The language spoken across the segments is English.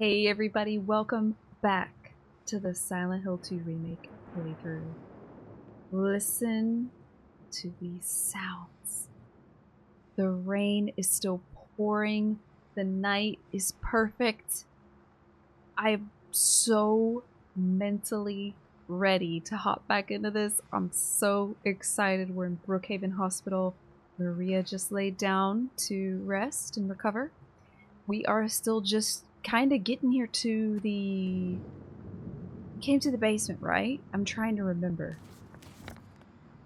Hey everybody, welcome back to the Silent Hill 2 Remake playthrough. Listen to these sounds. The rain is still pouring. The night is perfect. I'm so mentally ready to hop back into this. I'm so excited. We're in Brookhaven Hospital. Maria just laid down to rest and recover. We are still just kind of getting here to the... We came to the basement, right? I'm trying to remember.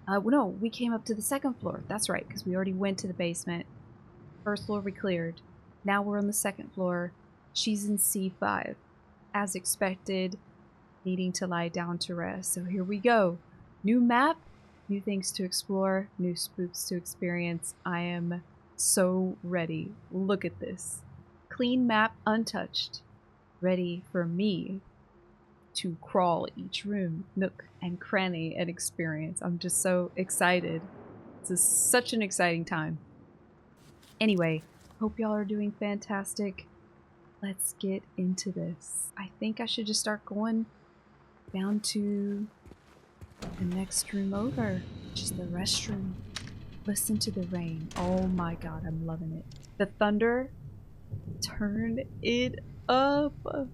No, we came up to the second floor. That's right, because we already went to the basement. First floor we cleared. Now we're on the second floor. She's in C5. As expected, needing to lie down to rest. So here we go. New map, new things to explore, new spooks to experience. I am so ready. Look at this. Clean map, untouched. Ready for me to crawl each room, nook, and cranny and experience. I'm just so excited. Such an exciting time. Anyway, hope y'all are doing fantastic. Let's get into this. I think I should just start going down to the next room over, which is the restroom. Listen to the rain. Oh my god, I'm loving it. The thunder, turn it up.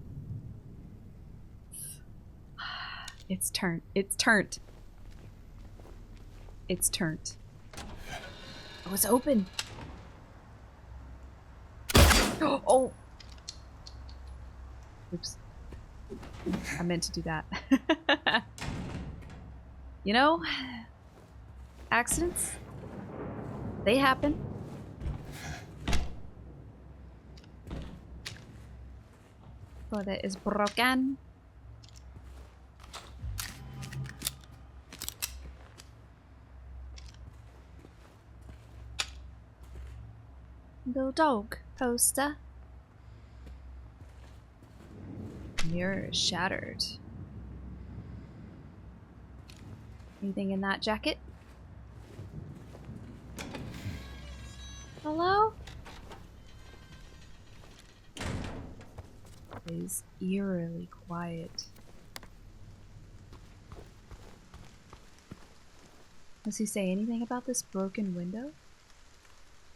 It's turned. It's turned. It's turned. Oh, it's open. Oh! Oops. I meant to do that. You know, accidents, they happen. Toilet is broken. Little dog poster. Mirror is shattered. Anything in that jacket? Hello? It is eerily quiet. Does he say anything about this broken window?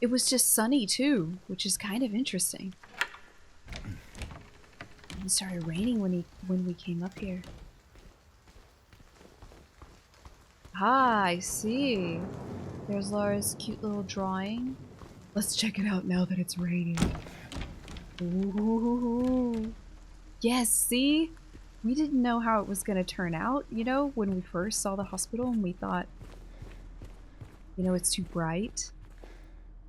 It was just sunny too, which is kind of interesting. It started raining when we came up here. Ah, I see. There's Laura's cute little drawing. Let's check it out now that it's raining. Ooh. Yes, see? We didn't know how it was gonna turn out, you know, when we first saw the hospital and we thought, you know, it's too bright.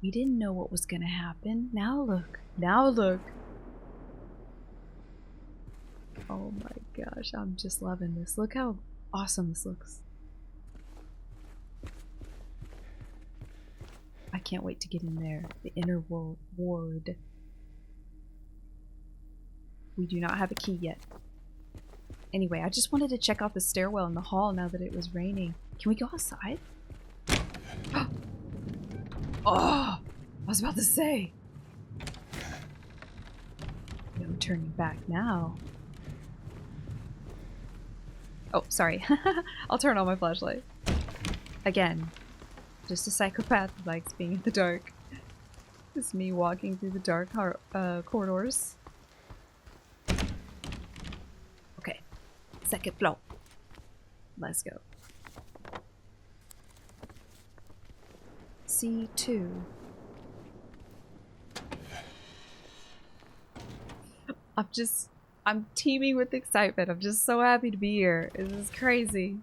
We didn't know what was gonna happen. Now look. Now look. Oh my gosh, I'm just loving this. Look how awesome this looks. I can't wait to get in there. The inner ward. We do not have a key yet. Anyway, I just wanted to check out the stairwell in the hall now that it was raining. Can we go outside? Oh! I was about to say! No turning back now. Oh, sorry. I'll turn on my flashlight. Again. Just a psychopath who likes being in the dark. It's me walking through the dark corridors. Okay. Second floor. Let's go. C2. I'm teeming with excitement. I'm just so happy to be here. This is crazy.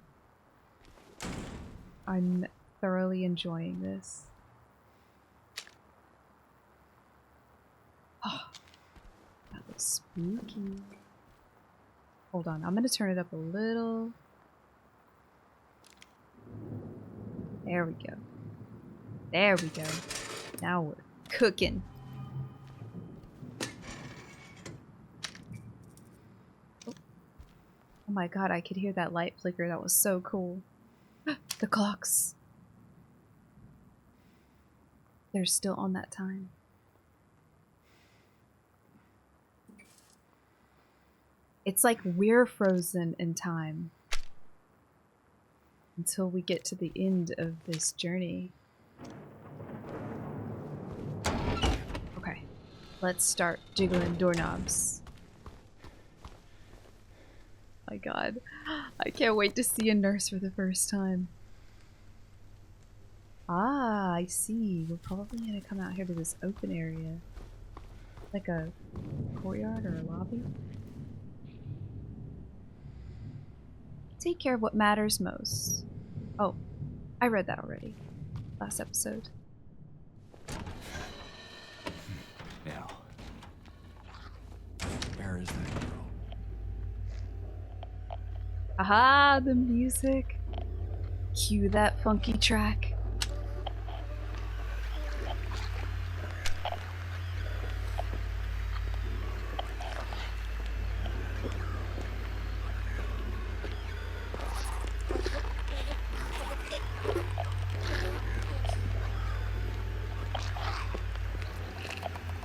I'm thoroughly enjoying this. Oh, that looks spooky. Hold on, I'm gonna turn it up a little. There we go. There we go. Now we're cooking. Oh my god, I could hear that light flicker. That was so cool. The clocks. They're still on that time. It's like we're frozen in time until we get to the end of this journey. Okay, let's start jiggling doorknobs. My god, I can't wait to see a nurse for the first time. Ah, I see. We're probably gonna come out here to this open area. Like a courtyard or a lobby. Take care of what matters most. Oh, I read that already. Last episode. Now, where is that girl? Aha, the music. Cue that funky track.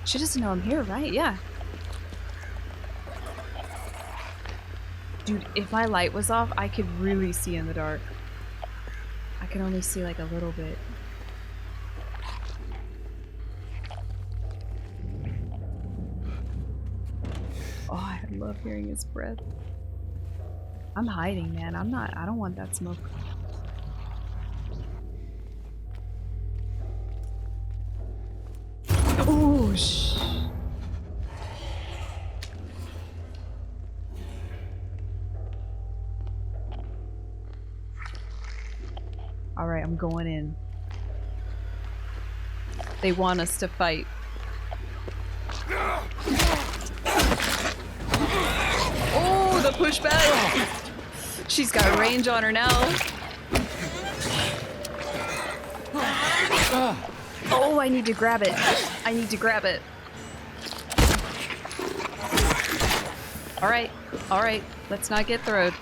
She doesn't know I'm here, right? Yeah. Dude, if my light was off, I could really see in the dark. I can only see like a little bit. Oh, I love hearing his breath. I'm hiding, man. I don't want that smoke. Oh, shh. Alright, I'm going in. They want us to fight. Oh, the pushback! She's got range on her now. Oh, I need to grab it. I need to grab it. Alright, alright. Let's not get throwed.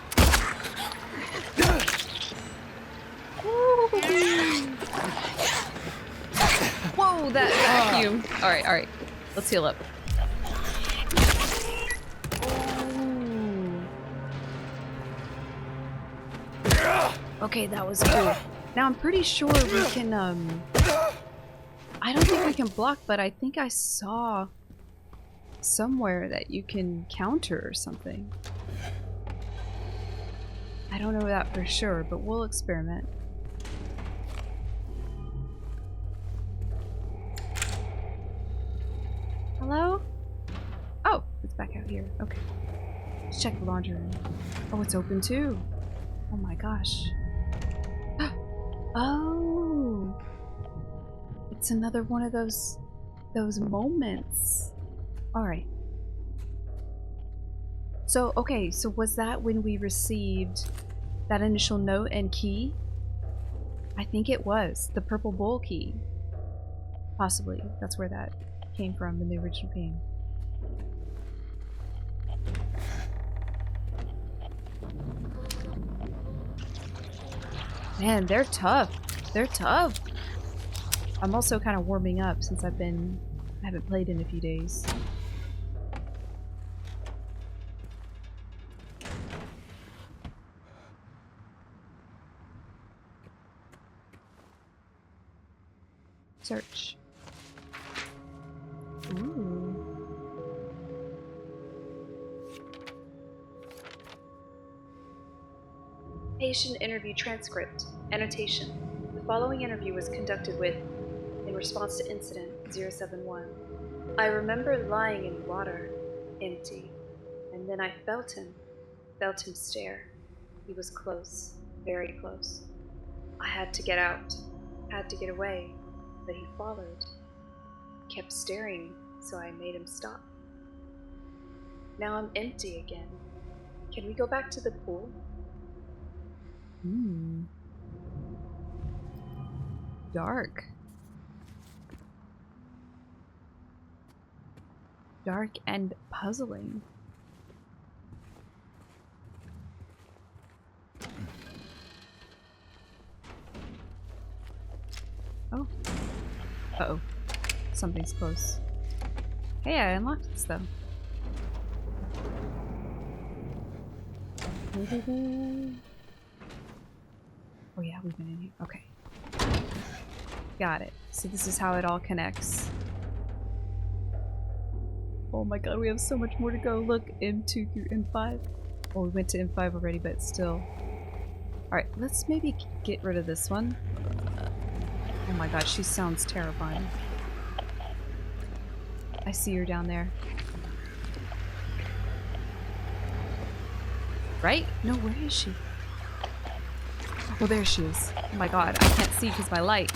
Whoa, that vacuum. Alright, alright. Let's heal up. Okay, that was cool. Now I'm pretty sure we can, I don't think we can block, but I think I saw somewhere that you can counter or something. I don't know that for sure, but we'll experiment. Hello? Oh, it's back out here. Okay. Let's check the laundry room. Oh, it's open too. Oh my gosh. Oh! It's another one of those moments. Alright. So, okay, so was that when we received that initial note and key? I think it was. The purple bowl key. Possibly. That's where that came from in the original game. Man, they're tough. They're tough. I'm also kind of warming up since I haven't played in a few days. Search. Ooh. Patient interview transcript. Annotation. The following interview was conducted with, in response to incident 071. I remember lying in water, empty, and then I felt him stare. He was close, very close. I had to get out, had to get away, but he followed. Kept staring, so I made him stop. Now I'm empty again. Can we go back to the pool? Dark. Dark and puzzling. Oh. Uh-oh. Something's close. Hey, I unlocked this though. Oh yeah, we've been in here. Okay. Got it. So this is how it all connects. Oh my god, we have so much more to go. Look, M2 through M5. Well, we went to M5 already, but still. Alright, let's maybe get rid of this one. Oh my god, she sounds terrifying. I see her down there. Right? No, where is she? Oh, there she is. Oh my god, I can't see because my light.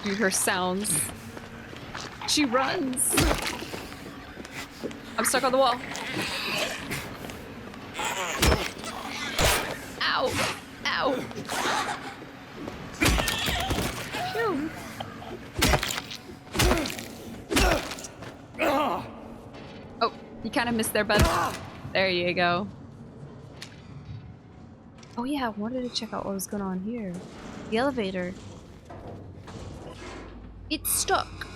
Dude, her sounds. She runs! I'm stuck on the wall. Ow! Ow! Phew. Oh, you kind of missed there, bud. There you go. Oh yeah, I wanted to check out what was going on here. The elevator. It's stuck.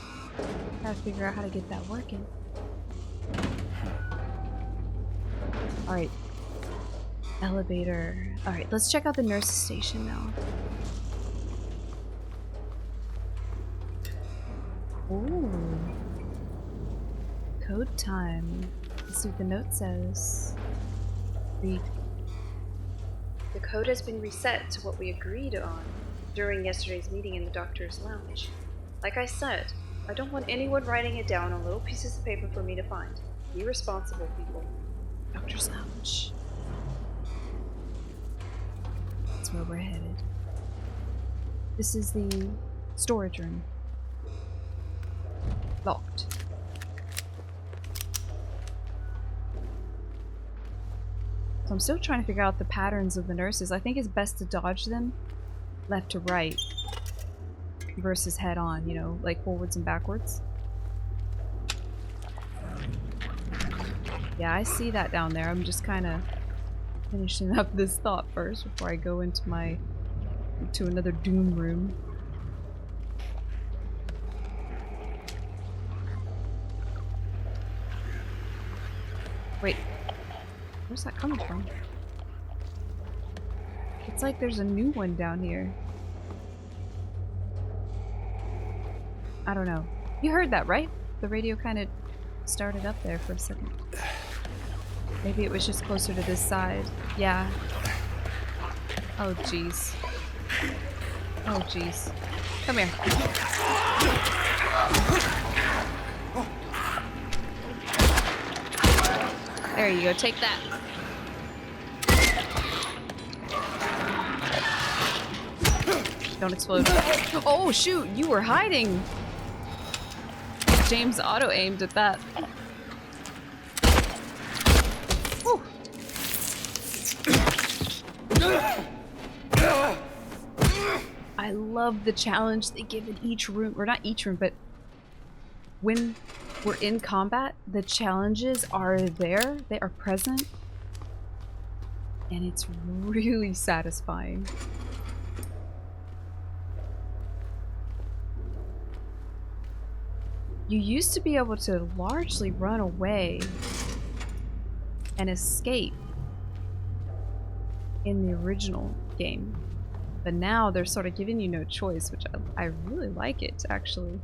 Gotta figure out how to get that working. Alright. Elevator. Alright, let's check out the nurse's station now. Ooh. Code time. Let's see what the note says. Read. The code has been reset to what we agreed on during yesterday's meeting in the doctor's lounge. Like I said, I don't want anyone writing it down on little pieces of paper for me to find. Be responsible, people. Doctor's lounge. That's where we're headed. This is the storage room. Locked. So I'm still trying to figure out the patterns of the nurses. I think it's best to dodge them left to right versus head on, you know, like forwards and backwards. Yeah, I see that down there. I'm just kind of finishing up this thought first before I go into another doom room. Wait, where's that coming from? It's like there's a new one down here. I don't know. You heard that, right? The radio kind of started up there for a second. Maybe it was just closer to this side. Yeah. Oh, jeez. Oh, jeez. Come here. There you go. Take that. Don't explode. Oh, shoot! You were hiding! James auto-aimed at that. Whew. I love the challenge they give in each room, or not each room, but when we're in combat, the challenges are there, they are present, and it's really satisfying. You used to be able to largely run away and escape in the original game. But now they're sort of giving you no choice, which I really like it, actually.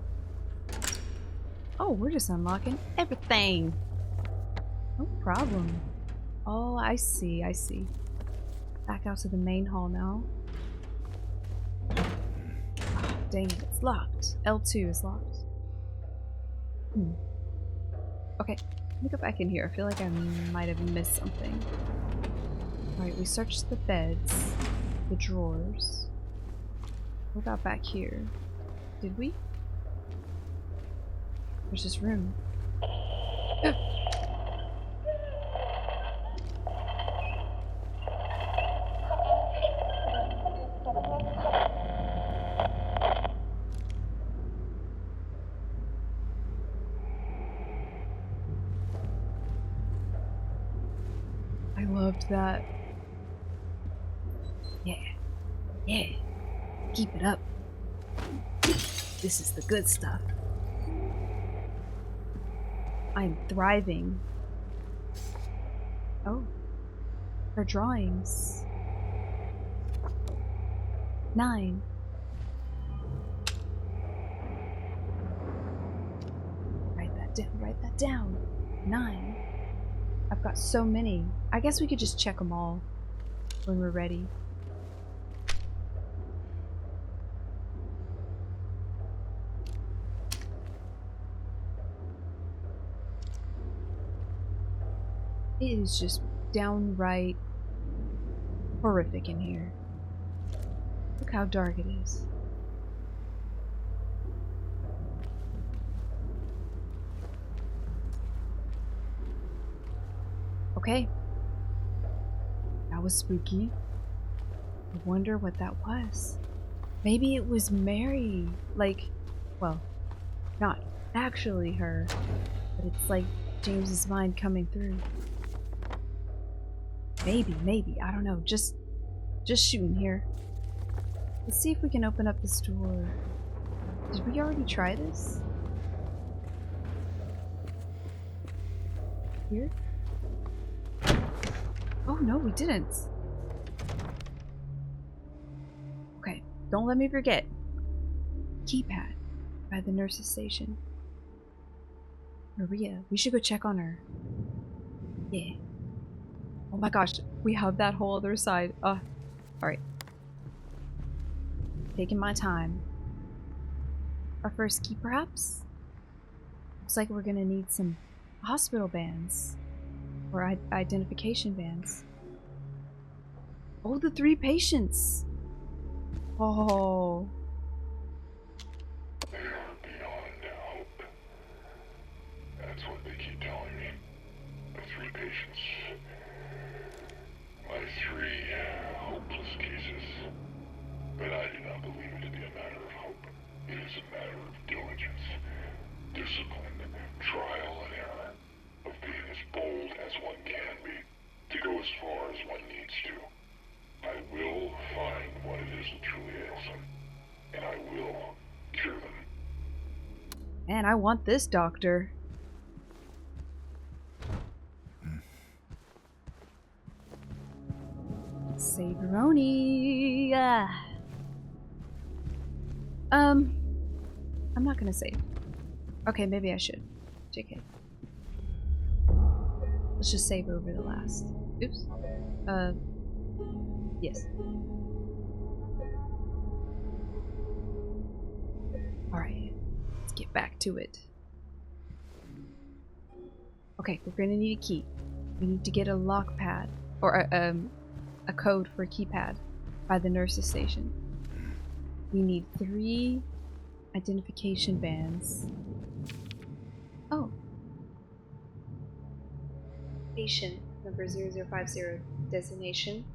Oh, we're just unlocking everything. No problem. Oh, I see, I see. Back out to the main hall now. Oh, dang it, it's locked. L2 is locked. Okay, let me go back in here. I feel like I might have missed something. Alright, we searched the beds, the drawers. What about back here? Did we? There's this room. I loved that. Yeah. Yeah. Keep it up. This is the good stuff. I'm thriving. Oh. Her drawings. 9. Write that down. 9. I've got so many. I guess we could just check them all when we're ready. It is just downright horrific in here. Look how dark it is. Okay. That was spooky. I wonder what that was. Maybe it was Mary. Like, well, not actually her, but it's like James's mind coming through. Maybe. I don't know. Just shooting here. Let's see if we can open up this door. Did we already try this? Here? Oh no, we didn't. Okay, don't let me forget. Keypad by the nurse's station. Maria, we should go check on her. Yeah. Oh my gosh, we have that whole other side. Alright. Taking my time. Our first key, perhaps? Looks like we're gonna need some hospital bands. Or identification bands. Oh, the 3 patients! Oh. They are beyond hope. That's what they keep telling me. The 3 patients. My 3 hopeless cases. But I do not believe it to be a matter of hope. It is a matter of diligence, discipline, trial and error, of being as bold as one can be, to go as far as one needs to. I will find what it is that truly ails them, and I will cure them. Man, I want this doctor. Saberoni. I'm not gonna save. Okay, maybe I should. JK. Let's just save over the last. Oops. Yes. Alright. Let's get back to it. Okay, we're gonna need a key. We need to get a lock pad. Or a code for a keypad by the nurse's station. We need 3 identification bands. Oh. Patient number 0050, designation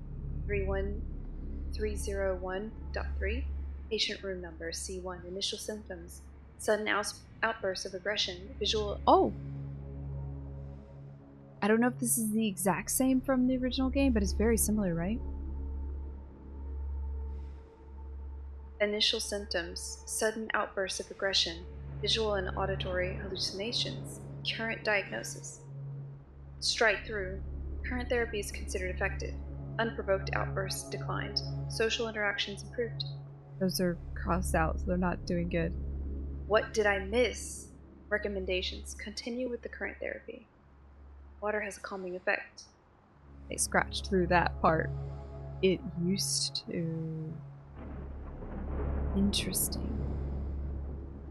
31301.3. Patient room number C1. Initial symptoms: sudden outburst of aggression. Visual. Oh! I don't know if this is the exact same from the original game, but it's very similar, right? Initial symptoms: sudden outburst of aggression. Visual and auditory hallucinations. Current diagnosis: strike through. Current therapy is considered effective. Unprovoked outbursts declined. Social interactions improved. Those are crossed out, so they're not doing good. What did I miss? Recommendations: continue with the current therapy. Water has a calming effect. They scratched through that part. It used to. Interesting.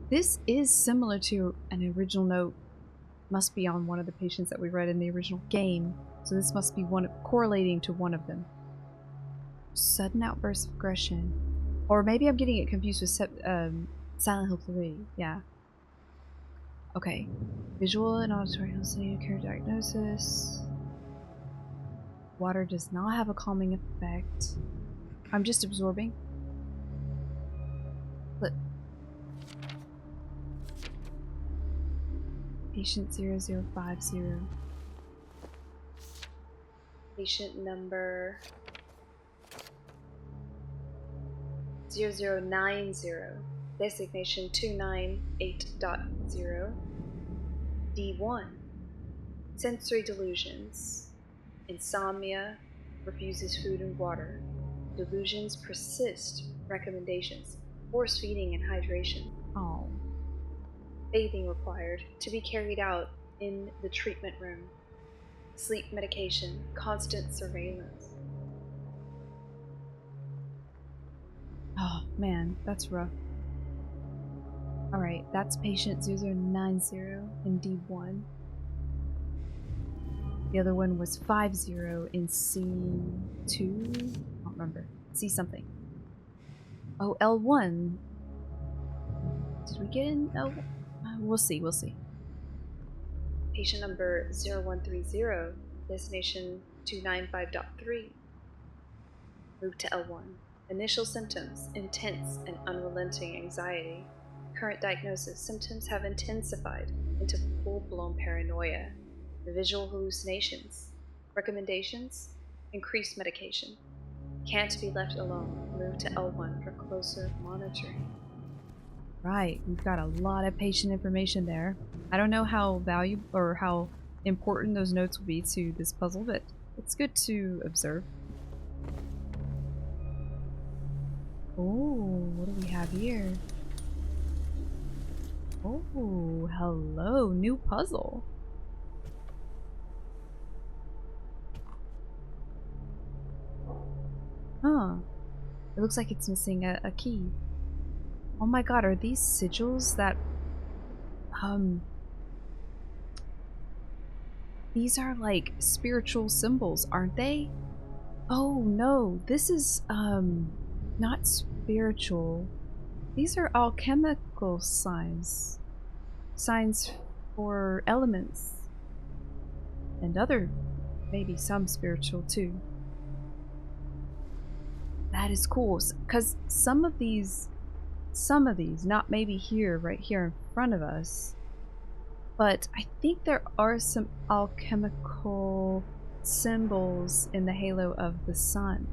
This is similar to an original note. Must be on one of the patients that we read in the original game. So this must be correlating to one of them. Sudden outburst of aggression. Or maybe I'm getting it confused with Silent Hill 3. Yeah. Okay. Visual and auditory hallucination, current diagnosis. Water does not have a calming effect. I'm just absorbing. Look. Patient 0050. Patient number 0090. Designation 298.0. D1. Sensory delusions. Insomnia. Refuses food and water. Delusions persist. Recommendations. Force feeding and hydration. Oh. Bathing required. To be carried out in the treatment room. Sleep medication. Constant surveillance. Oh, man, that's rough. Alright, that's patient 0090 in D1. The other one was 50 in C2? I don't remember. C something. Oh, L1. Did we get in L1? We'll see, we'll see. Patient number 0130, destination 295.3. Moved to L1. Initial symptoms, intense and unrelenting anxiety. Current diagnosis, symptoms have intensified into full-blown paranoia. Visual hallucinations. Recommendations, increased medication. Can't be left alone. Move to L1 for closer monitoring. Right, we've got a lot of patient information there. I don't know how valuable or how important those notes will be to this puzzle, but it's good to observe. Oh, what do we have here? Oh, hello, new puzzle. Huh. It looks like it's missing a key. Oh my god, are these sigils that... These are like spiritual symbols, aren't they? Oh no, this is, not spiritual. These are alchemical signs. Signs for elements. And other, maybe some spiritual too. That is cool, because some of these, not maybe here, right here in front of us, but I think there are some alchemical symbols in the halo of the sun.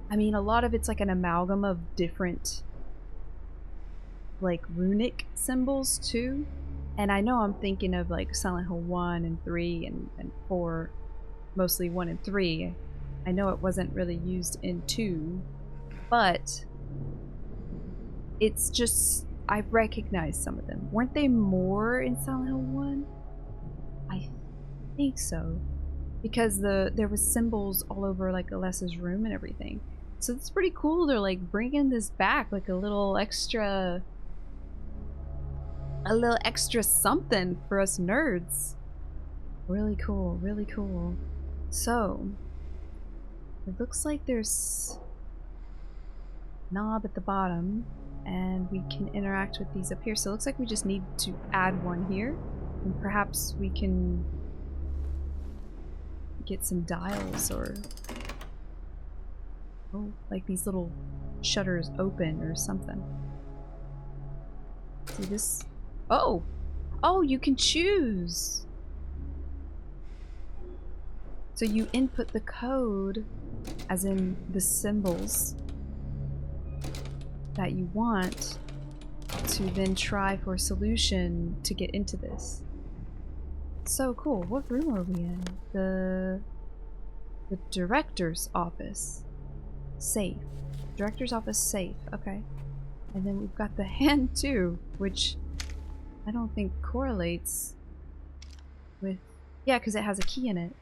I mean, a lot of it's like an amalgam of different, like, runic symbols too. And I know I'm thinking of like Silent Hill 1 and 3 and 4, mostly 1 and 3. I know it wasn't really used in 2, but it's just, I recognize some of them. Weren't they more in Silent Hill 1? I think so. Because there was symbols all over like Alessa's room and everything. So it's pretty cool they're like bringing this back, like a little extra something for us nerds. Really cool, really cool. So, it looks like there's a knob at the bottom, and we can interact with these up here. So it looks like we just need to add one here, and perhaps we can get some dials or... Oh, like these little shutters open or something. See this? Oh! Oh, you can choose! So you input the code, as in the symbols that you want, to then try for a solution to get into this. So cool. What room are we in? The director's office. Safe. Director's office safe. Okay. And then we've got the hand too, which I don't think correlates with... Yeah, because it has a key in it.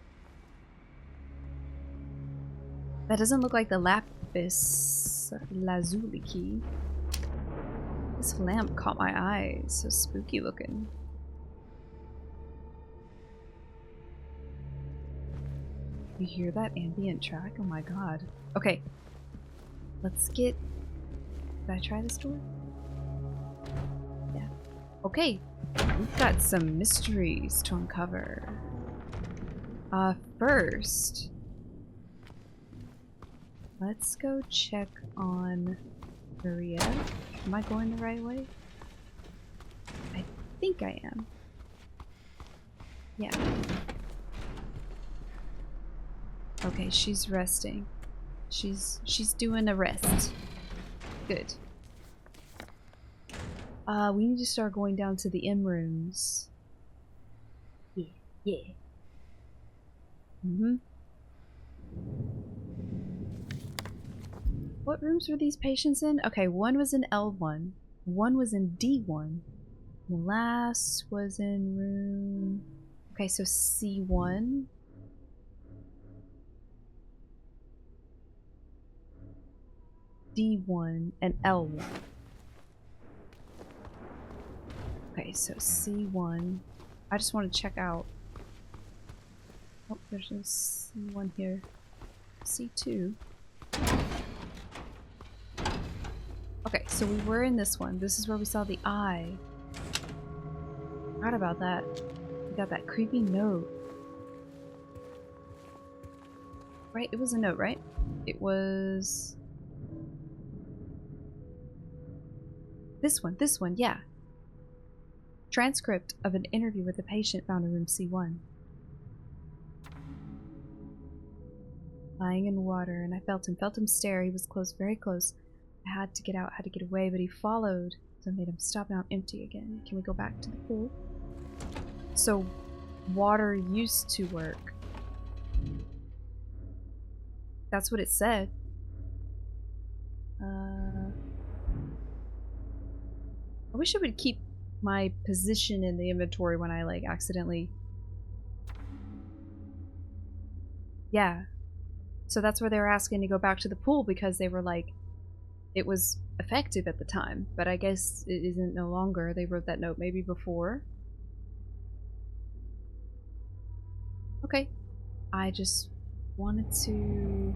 That doesn't look like the lapis lazuli key. This lamp caught my eye. It's so spooky looking. You hear that ambient track? Oh my god. Okay. Let's get... Did I try this door? Yeah. Okay. We've got some mysteries to uncover. First... Let's go check on Maria. Am I going the right way? I think I am. Yeah. Okay, she's resting. She's doing a rest. Good. We need to start going down to the M rooms. Yeah. Mm-hmm. What rooms were these patients in? Okay, one was in L1, one was in D1, the last was in room... Okay, so C1. D1 and L1. Okay, so C1. I just want to check out. Oh, there's no C1 here. C2. Okay, so we were in this one. This is where we saw the eye. Forgot about that. We got that creepy note. Right? It was a note, right? It was... This one, yeah. Transcript of an interview with a patient found in room C1. Lying in water, and I felt him stare. He was close, very close. I had to get out, had to get away, but he followed. So I made him stop. Now I'm empty again. Can we go back to the pool? So, water used to work. That's what it said. I wish I would keep my position in the inventory when I, like, accidentally... Yeah. So that's where they were asking to go back to the pool, because they were like, it was effective at the time, but I guess it isn't no longer. They wrote that note maybe before. Okay. I just wanted to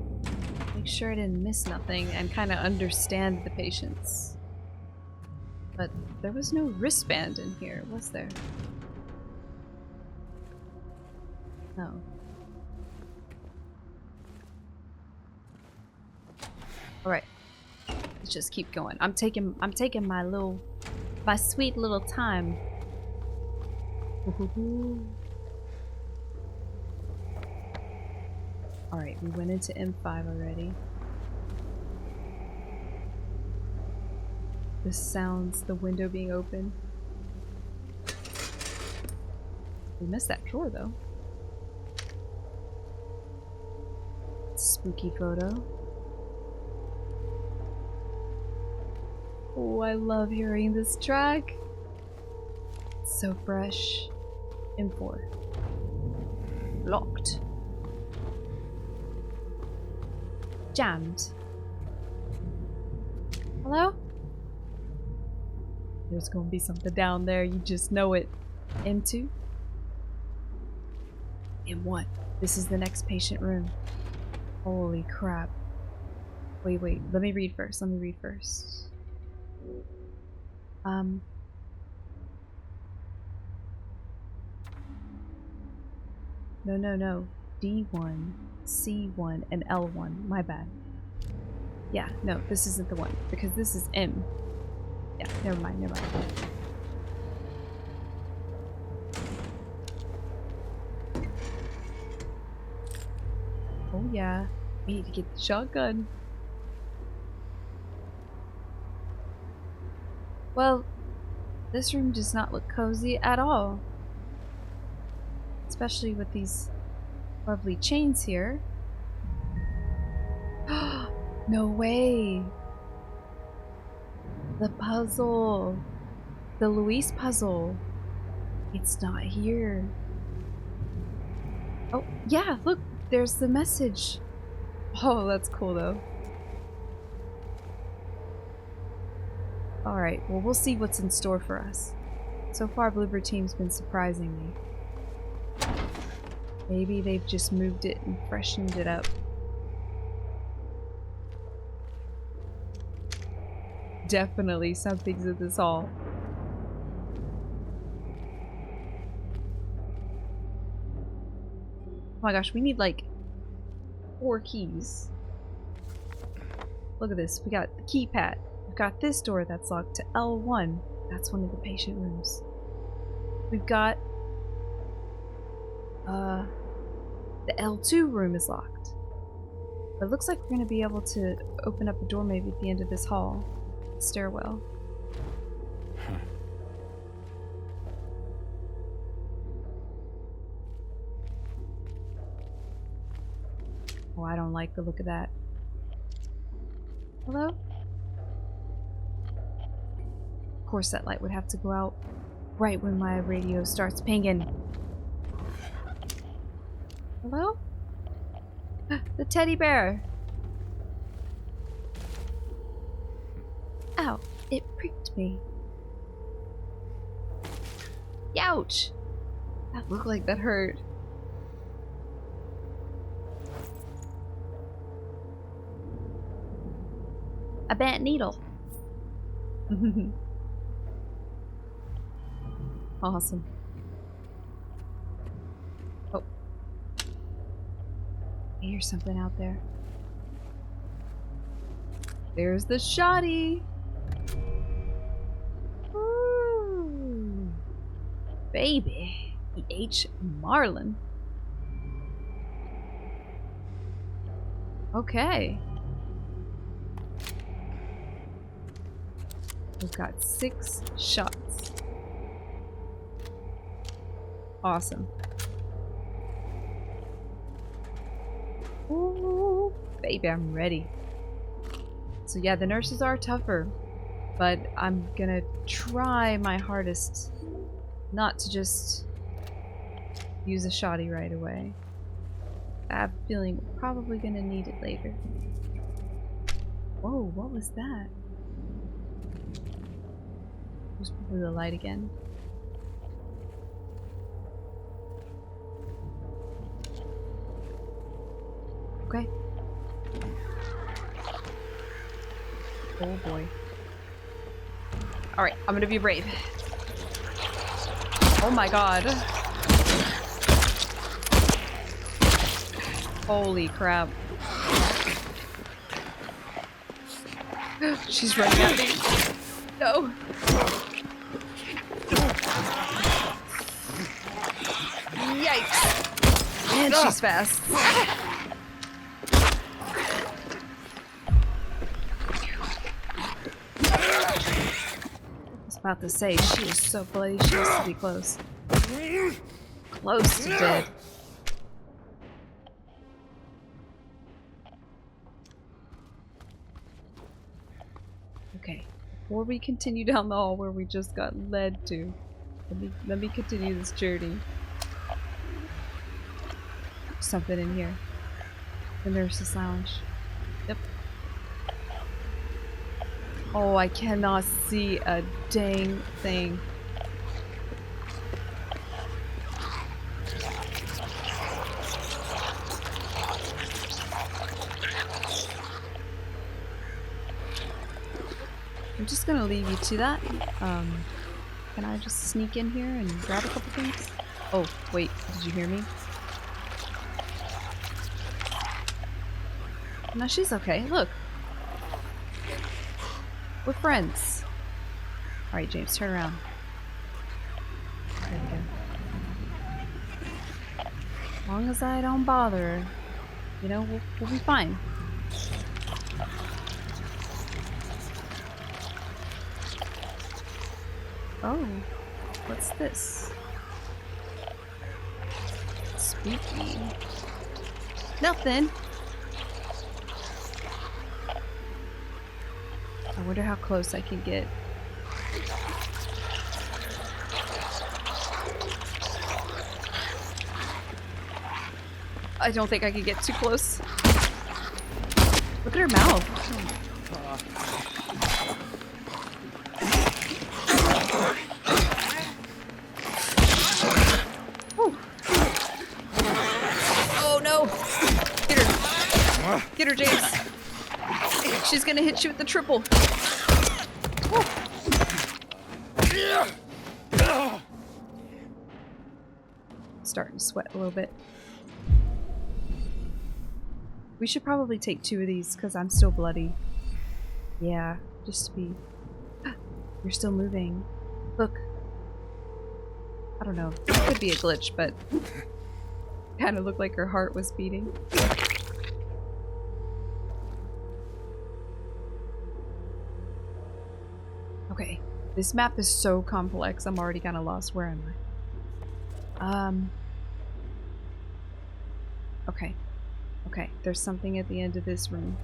make sure I didn't miss nothing and kind of understand the patients. But there was no wristband in here, was there? No. Alright. Let's just keep going. I'm taking my sweet little time. Alright, we went into M5 already. This sounds the window being open. We missed that drawer though. Spooky photo. Oh, I love hearing this track. So fresh. M4. Locked. Jammed. Hello? There's gonna be something down there, you just know it. M2? M1. This is the next patient room. Holy crap. Wait, let me read first, No. D1, C1, and L1. My bad. Yeah, no, this isn't the one, because this is M. Yeah, never mind. Oh yeah, we need to get the shotgun. Well, this room does not look cozy at all. Especially with these lovely chains here. No way! The puzzle! The Luis puzzle! It's not here. Oh, yeah, look! There's the message! Oh, that's cool though. Alright, well we'll see what's in store for us. So far, Bloober Team's been surprising me. Maybe they've just moved it and freshened it up. Definitely something's in this hall. Oh my gosh, we need like 4 keys. Look at this, we got the keypad. We've got this door that's locked to L1. That's one of the patient rooms. We've got the L2 room is locked. But it looks like we're gonna be able to open up a door maybe at the end of this hall. Stairwell. Oh, I don't like the look of that. Hello? Of course that light would have to go out right when my radio starts pinging. Hello? The teddy bear! Ow, it pricked me. Ouch! That looked like that hurt. A bent needle. Awesome. Oh. I hear something out there. There's the shoddy! Ooh. Baby. E.H. Marlin. Okay. We've got 6 shots. Awesome. Ooh, baby, I'm ready. So yeah, the nurses are tougher, but I'm gonna try my hardest not to just use a shoddy right away. I have a feeling we're probably gonna need it later. Whoa, what was that? It was probably the light again. Okay. Oh boy. Alright, I'm gonna be brave. Oh my god. Holy crap. She's running at me. No. Yikes. And she's fast. I was about to say, she is so bloody, she has to be close. Close to dead. Okay, before we continue down the hall where we just got led to, let me continue this journey. Something in here. The nurse's lounge. Yep. Oh, I cannot see a dang thing. I'm just gonna leave you to that. Can I just sneak in here and grab a couple things? Oh, wait, did you hear me? No, she's okay. Look. We're friends. Alright, James, turn around. There we go. As long as I don't bother her, you know, we'll be fine. Oh, what's this? Spooky. Nothing. I wonder how close I can get. I don't think I can get too close. Look at her mouth. Whew. Oh no! Get her! Get her, James! She's gonna hit you with the triple. Whew. Starting to sweat a little bit. We should probably take 2 of these because I'm still bloody. Yeah, just to be... You're still moving. Look. I don't know. It could be a glitch, but... kind of looked like her heart was beating. Okay. This map is so complex, I'm already kind of lost. Where am I? Okay. Okay, there's something at the end of this room.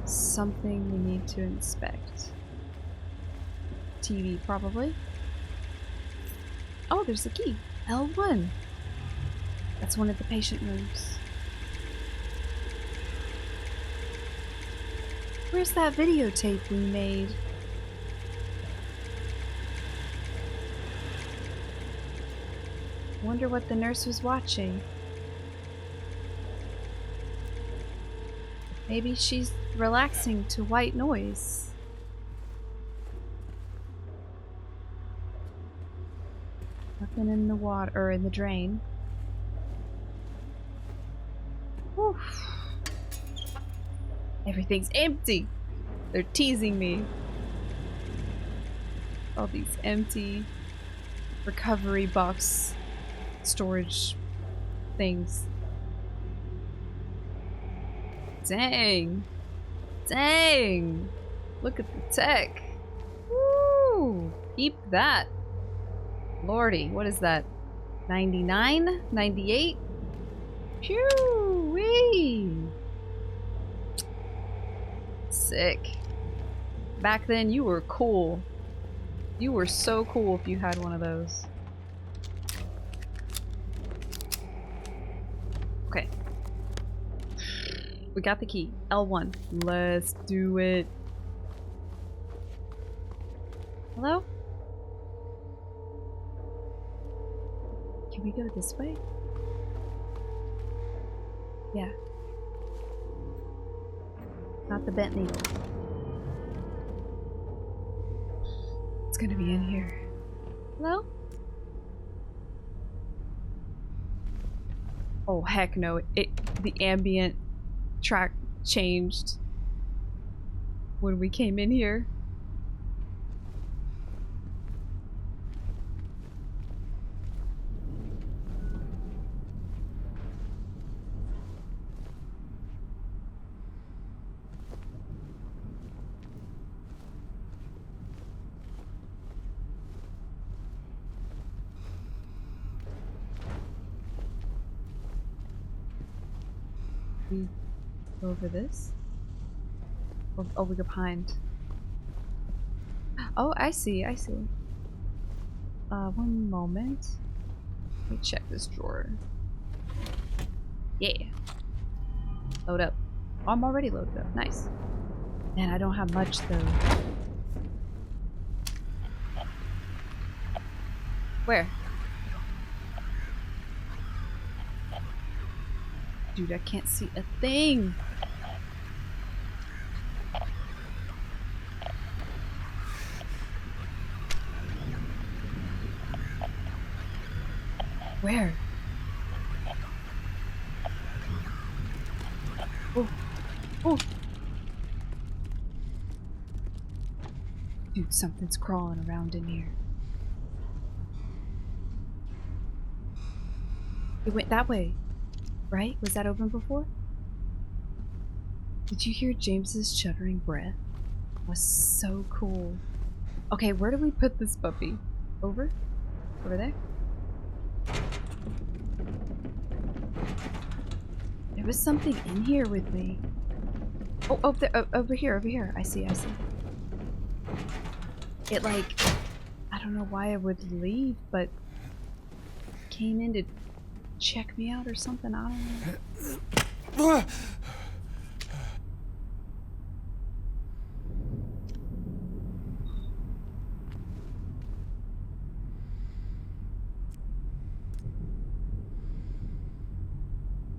Something we need to inspect. TV, probably. Oh, there's a key. L1. That's one of the patient rooms. Where's that videotape we made? Wonder what the nurse was watching. Maybe she's relaxing to white noise. Nothing in the water, or in the drain. Oof. Everything's empty. They're teasing me. All these empty recovery box storage things. Dang. Dang. Look at the tech. Woo. Keep that. Lordy, what is that? 99? 98? Phew-wee. Sick. Back then, you were cool. You were so cool if you had one of those. Okay. We got the key. L1. Let's do it. Hello? Can we go this way? Yeah. Not the bent needle. It's gonna be in here. Hello? Oh heck no, the ambient track changed when we came in here. We go over this? Oh, we go behind. Oh, I see, I see. One moment. Let me check this drawer. Yeah. Load up. Oh, I'm already loaded up. Nice. Man, I don't have much though. Where? Dude, I can't see a thing. Where? Oh. Oh. Dude, something's crawling around in here. It went that way. Right? Was that open before? Did you hear James's shuddering breath? That was so cool. Okay, where do we put this puppy? Over? Over there? There was something in here with me. Oh, oh, there, over here, over here. I see, I see. It like, I don't know why I would leave, but came in to check me out or something, I don't know.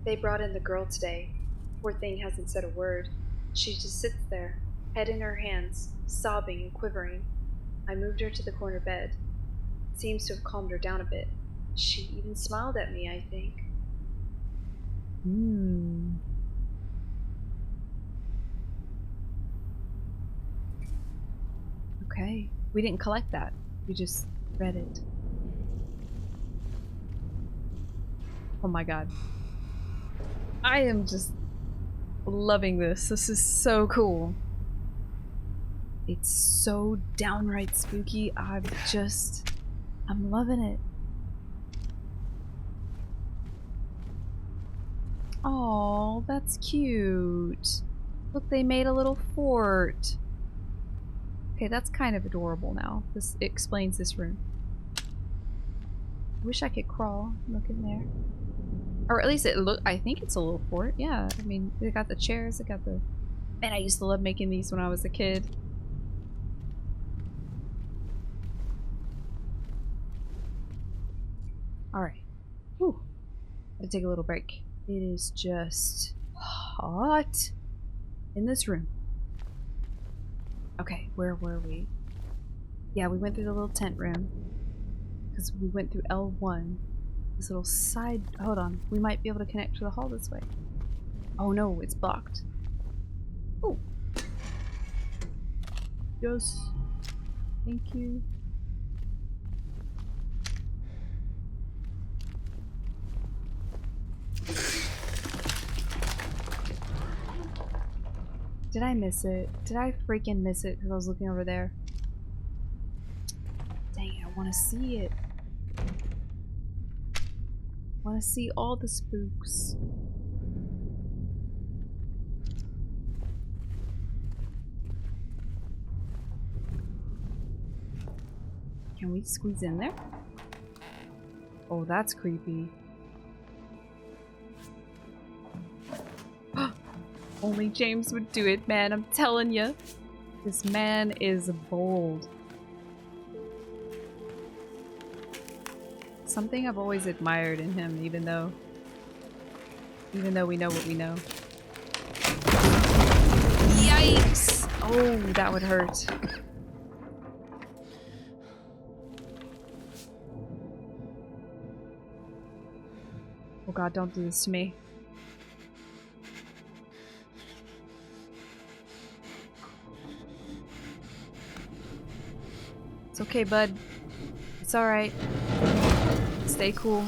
They brought in the girl today. Poor thing hasn't said a word. She just sits there, head in her hands, sobbing and quivering. I moved her to the corner bed. Seems to have calmed her down a bit. She even smiled at me, I think. Okay. We didn't collect that. We just read it. Oh my god. I am just loving this. This is so cool. It's so downright spooky. I'm loving it. Oh, that's cute. Look, they made a little fort. Okay, that's kind of adorable now. This explains this room. I wish I could crawl. Look in there. Or at least I think it's a little fort. Yeah, I mean, they got the chairs, they got the... Man, I used to love making these when I was a kid. Alright. Whew. Gotta take a little break. It is just hot in this room. Okay, where were we? Yeah, we went through the little tent room. Because we went through L1. This little side... Hold on. We might be able to connect to the hall this way. Oh no, it's blocked. Oh. Yes. Thank you. Did I miss it? Did I freaking miss it because I was looking over there? Dang it, I want to see it. I want to see all the spooks. Can we squeeze in there? Oh, that's creepy. Only James would do it, man. I'm telling you. This man is bold. Something I've always admired in him, even though we know what we know. Yikes! Oh, that would hurt. Oh god, don't do this to me. It's okay, bud. It's alright. Stay cool.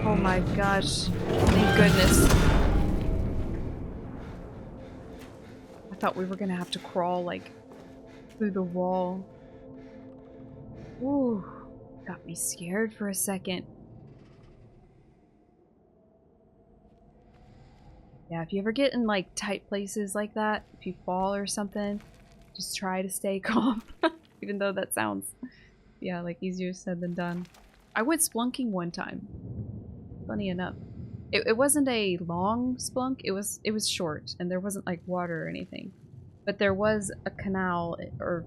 Oh my gosh. Thank goodness. I thought we were gonna have to crawl, like, through the wall. Ooh. Got me scared for a second. Yeah, if you ever get in, like, tight places like that, if you fall or something, just try to stay calm. Even though that sounds, yeah, like, easier said than done. I went splunking one time. Funny enough. It wasn't a long splunk, it was short, and there wasn't, like, water or anything. But there was a canal, or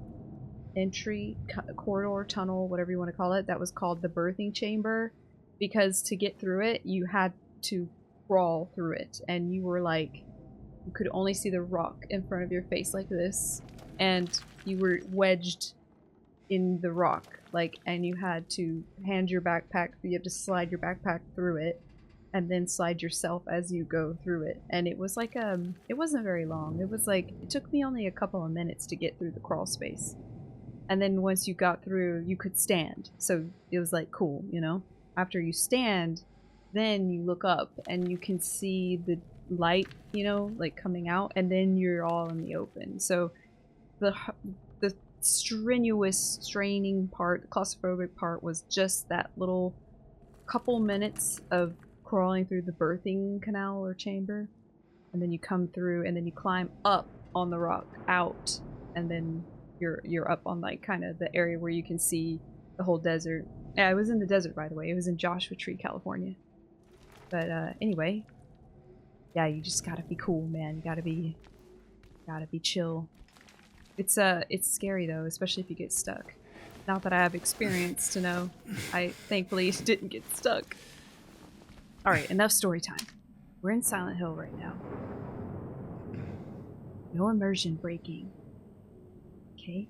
entry, corridor, tunnel, whatever you want to call it, that was called the birthing chamber, because to get through it, you had to crawl through it, and you were like, you could only see the rock in front of your face like this, and you were wedged in the rock, like, and you had to hand your backpack, you have to slide your backpack through it, and then slide yourself as you go through it. And it was like, it wasn't very long. It was like, it took me only a couple of minutes to get through the crawl space. And then once you got through, you could stand. So it was like, cool, you know? After you stand, then you look up and you can see the light, you know, like coming out, and then you're all in the open. So the strenuous, straining part, the claustrophobic part, was just that little couple minutes of crawling through the birthing canal or chamber, and then you come through, and then you climb up on the rock out, and then you're up on, like, kind of the area where you can see the whole desert. Yeah, I was in the desert, by the way. It was in Joshua Tree, California. But anyway, yeah, you just gotta be cool, man. You gotta be chill. It's scary though, especially if you get stuck. Not that I have experience to know. I thankfully didn't get stuck. Alright, enough story time. We're in Silent Hill right now. No immersion breaking. Okay.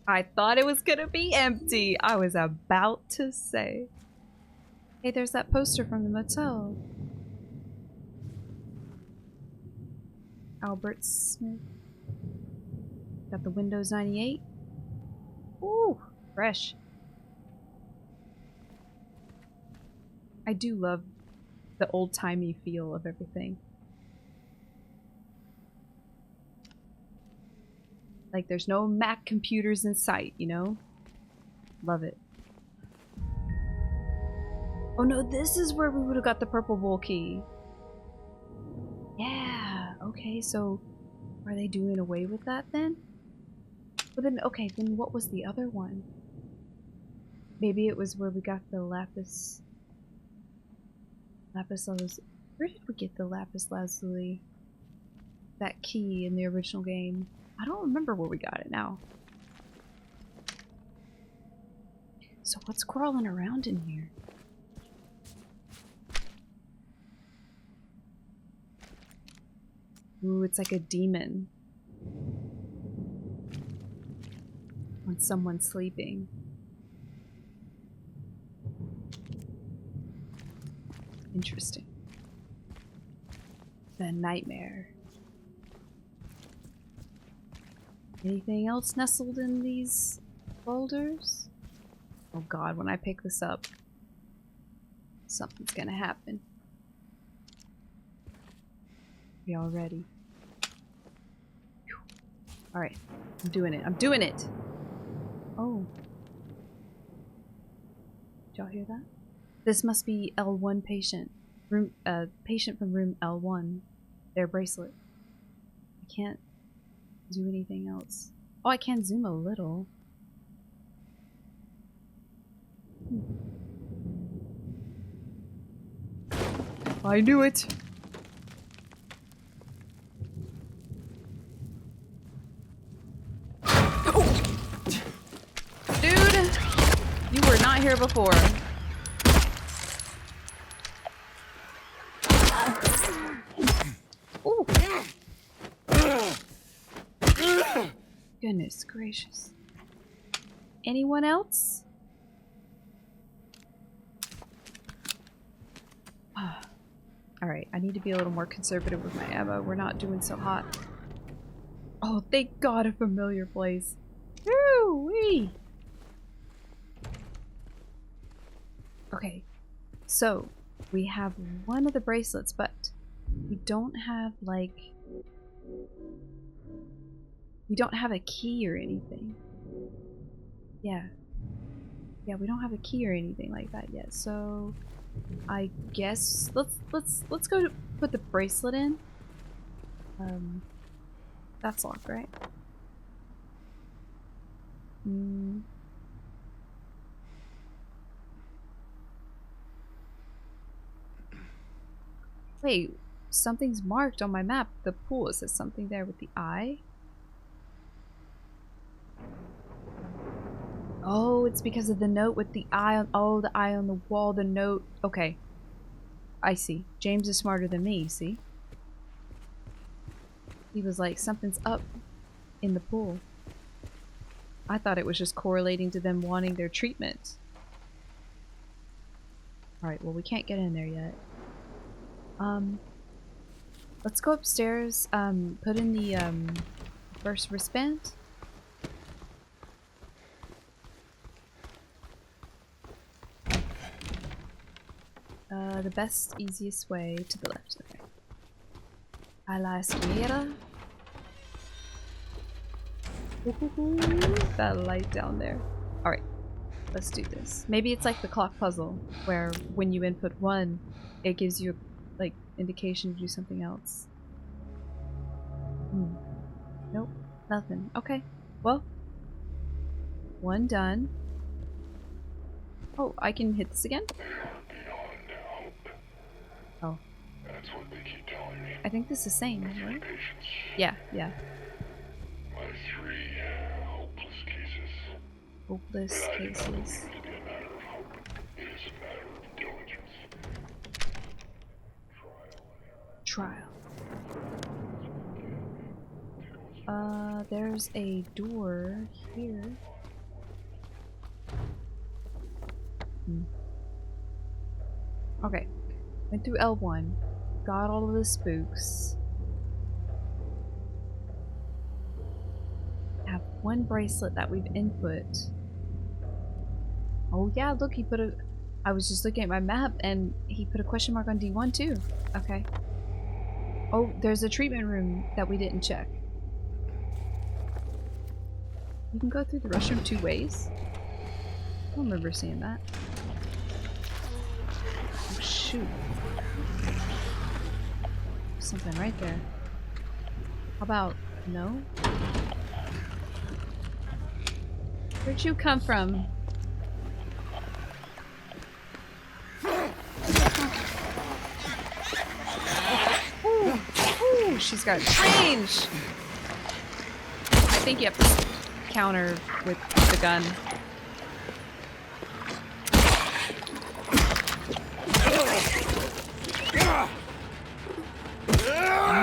I thought it was gonna be empty. I was about to say. Hey, there's that poster from the motel. Albert Smith. Got the Windows 98. Ooh, fresh. I do love the old-timey feel of everything. Like there's no Mac computers in sight, you know? Love it. Oh no, this is where we would have got the purple bowl key. Yeah, okay, so are they doing away with that then? But then, okay, then what was the other one? Maybe it was where we got the lapis lazuli. Where did we get the lapis lazuli? That key in the original game. I don't remember where we got it now. So what's crawling around in here? Ooh, it's like a demon. When someone's sleeping. Interesting. The nightmare. Anything else nestled in these folders? Oh god, when I pick this up, something's gonna happen. Be all ready. Alright, I'm doing it. I'm doing it! Oh. Did y'all hear that? This must be L1 patient. Patient from room L1. Their bracelet. I can't do anything else. Oh, I can zoom a little. I knew it! Dude! You were not here before. Ooh. Goodness gracious. Anyone else? Alright, I need to be a little more conservative with my ammo. We're not doing so hot. Oh, thank God, a familiar place. Woo-wee! Okay, so we have one of the bracelets, but we don't have, like... we don't have a key or anything. Yeah. Yeah, we don't have a key or anything like that yet, so... I guess let's go to put the bracelet in. That's locked, right? Wait, something's marked on my map. The pool. Is there something there with the eye? Oh, it's because of the note with the eye on. Oh, the eye on the wall, the note. Okay. I see. James is smarter than me, see? He was like, something's up in the pool. I thought it was just correlating to them wanting their treatment. Alright, well, we can't get in there yet. Let's go upstairs, put in the, first wristband. The best, easiest way to the left. Okay. A la escalera. That light down there. Alright, let's do this. Maybe it's like the clock puzzle, where when you input 1, it gives you, like, indication to do something else. Nope, nothing. Okay, well. 1 done. Oh, I can hit this again? Oh. That's what they keep telling me. I think this is the same, right? Patience. Yeah, yeah. My 3 hopeless cases. Hopeless But I do not cases. believe it to be a matter of hope. It is a matter of diligence. Trial and error. There's a door here. Okay. Went through L1. Got all of the spooks. Have 1 bracelet that we've input. Oh yeah, look, he put a... I was just looking at my map and he put a question mark on D1 too. Okay. Oh, there's a treatment room that we didn't check. You can go through the restroom 2 ways? I don't remember seeing that. Oh, shoot. Something right there. How about no? Where'd you come from? Ooh, ooh, she's got range! I think you have to counter with the gun.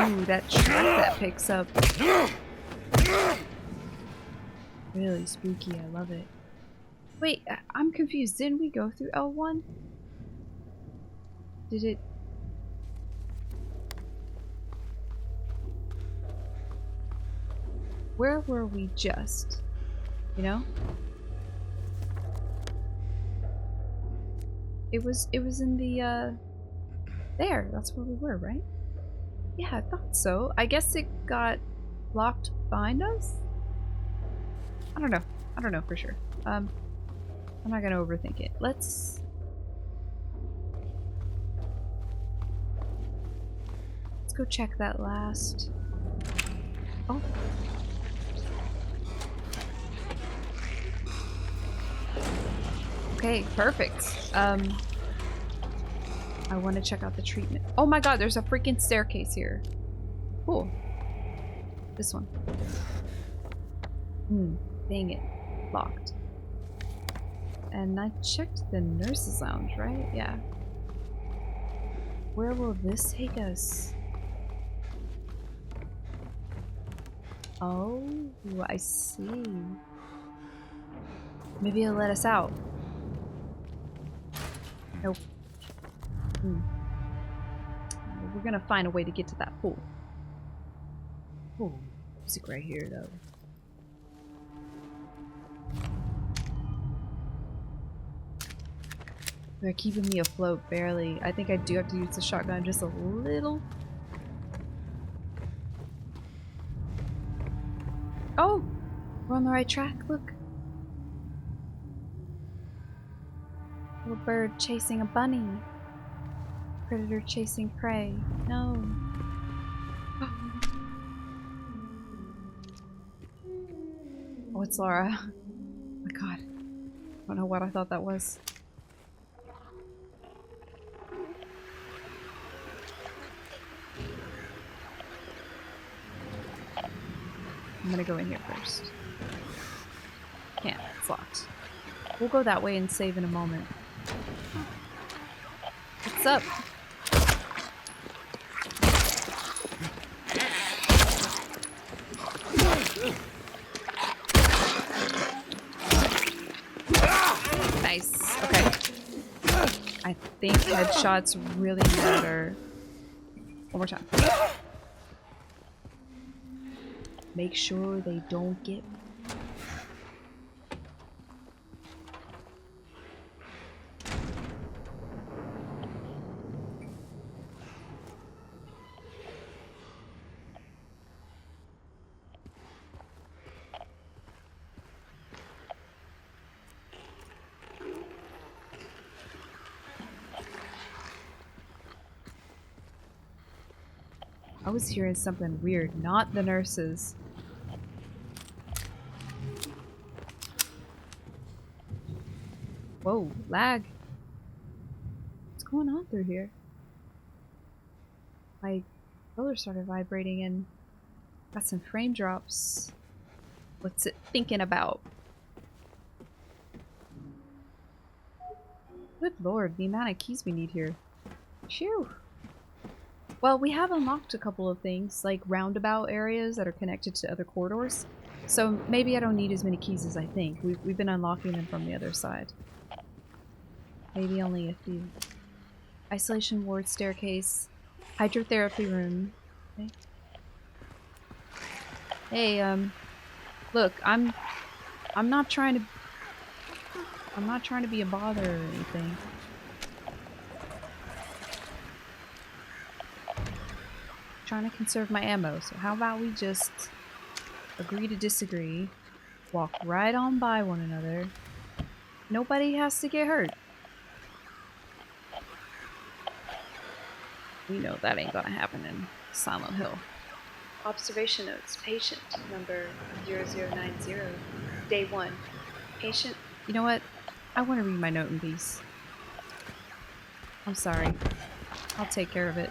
Ooh, that track that picks up. Really spooky, I love it. Wait, I'm confused. Didn't we go through L1? Did it... Where were we just? You know? It was in the, there, that's where we were, right? Yeah, I thought so. I guess it got locked behind us? I don't know. I don't know for sure. I'm not gonna overthink it. Let's go check that last. Oh. Okay, perfect. I want to check out the treatment. Oh my god, there's a freaking staircase here. Cool. This one. Dang it. Locked. And I checked the nurse's lounge, right? Yeah. Where will this take us? Oh, I see. Maybe it'll let us out. Nope. We're gonna find a way to get to that pool. Oh, music right here, though. They're keeping me afloat, barely. I think I do have to use the shotgun just a little. Oh! We're on the right track, look. Little bird chasing a bunny. Predator chasing prey. No. Oh, it's Laura. Oh my god. I don't know what I thought that was. I'm gonna go in here first. Can't. It's locked. We'll go that way and save in a moment. What's up? Nice. Okay. I think headshots really matter. One more time. Make sure they don't get... I was hearing something weird, not the nurses. Whoa, lag. What's going on through here? My controller started vibrating and got some frame drops. What's it thinking about? Good lord, the amount of keys we need here. Phew. Well, we have unlocked a couple of things, like roundabout areas that are connected to other corridors. So maybe I don't need as many keys as I think. We've been unlocking them from the other side. Maybe only a few. Isolation ward staircase. Hydrotherapy room. Okay. Hey, look, I'm not trying to be a bother or anything. trying to conserve my ammo, so how about we just agree to disagree, walk right on by one another. Nobody has to get hurt. We know that ain't gonna happen in Silent Hill. Observation notes. Patient number 0090. Day 1. Patient. You know what? I want to read my note in peace. I'm sorry. I'll take care of it.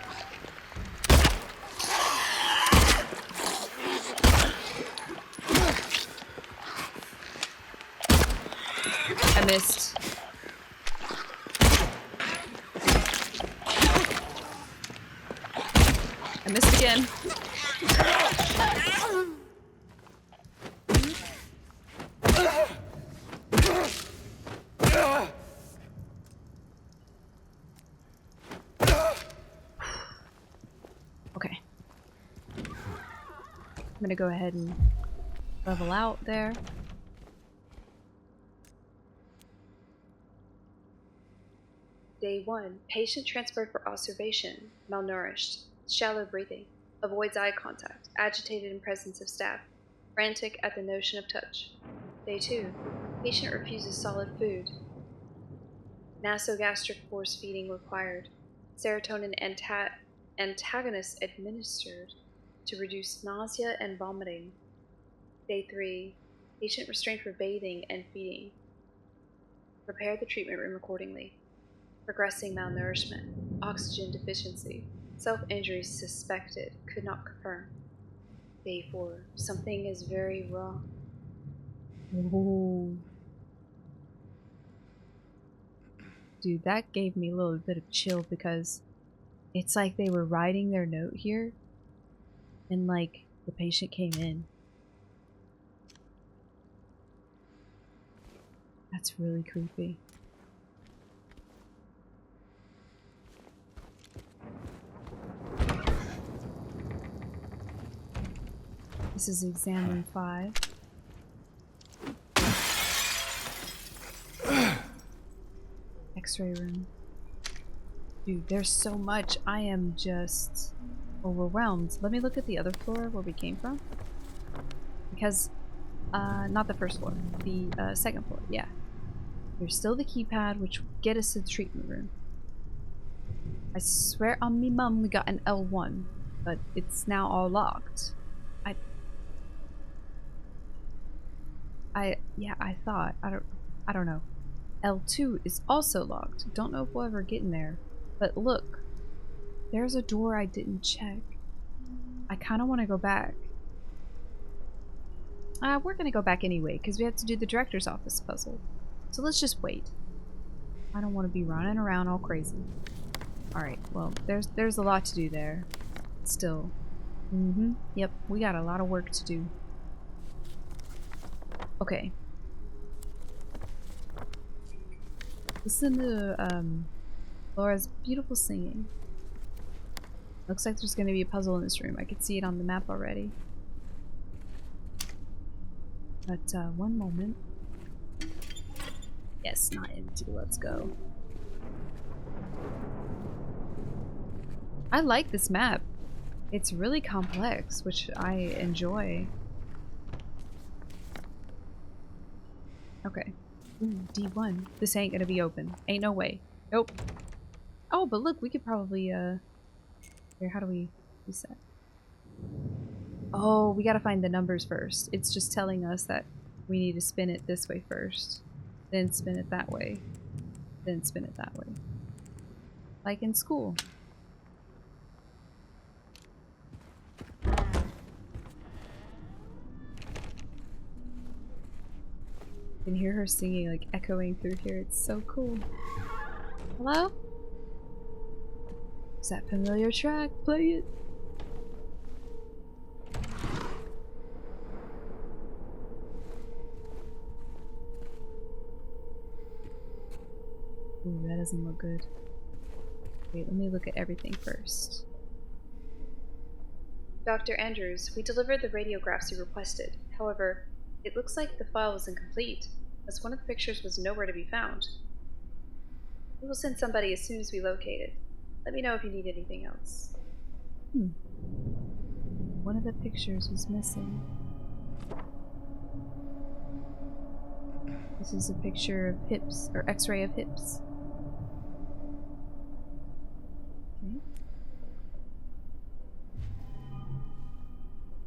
I missed. I missed again. Okay. I'm gonna go ahead and level out there. Day 1. Patient transferred for observation. Malnourished. Shallow breathing. Avoids eye contact. Agitated in presence of staff. Frantic at the notion of touch. Day 2. Patient refuses solid food. Nasogastric force feeding required. Serotonin antagonist administered to reduce nausea and vomiting. Day 3. Patient restrained for bathing and feeding. Prepare the treatment room accordingly. Progressing malnourishment. Oxygen deficiency. Self-injury suspected. Could not confirm. Day 4. Something is very wrong. Ooh. Dude, that gave me a little bit of chill because it's like they were writing their note here and like the patient came in. That's really creepy. This is exam room 5. X-ray room. Dude, there's so much. I am just overwhelmed. Let me look at the other floor where we came from. Because, not the first floor. The second floor, yeah. There's still the keypad, which will get us to the treatment room. I swear on me mum we got an L1, but it's now all locked. Yeah, I thought. I don't know. L2 is also locked. Don't know if we'll ever get in there. But look, there's a door I didn't check. I kind of want to go back. We're gonna go back anyway, because we have to do the director's office puzzle. So let's just wait. I don't want to be running around all crazy. Alright, well, there's a lot to do there. Still. Yep, we got a lot of work to do. Okay. Listen to Laura's beautiful singing. Looks like there's gonna be a puzzle in this room. I can see it on the map already. But one moment. Yes, not empty. Let's go. I like this map. It's really complex, which I enjoy. Okay. Ooh, D1. This ain't gonna be open. Ain't no way. Nope. Oh, but look, we could probably, here, how do we reset? Oh, we gotta find the numbers first. It's just telling us that we need to spin it this way first. Then spin it that way. Then spin it that way. Like in school. You can hear her singing, like, echoing through here. It's so cool. Hello? Is that familiar track? Play it. Ooh, that doesn't look good. Wait, let me look at everything first. Dr. Andrews, we delivered the radiographs you requested. However, it looks like the file was incomplete, as one of the pictures was nowhere to be found. We will send somebody as soon as we locate it. Let me know if you need anything else. One of the pictures was missing. This is a picture of hips, or x-ray of hips. Okay.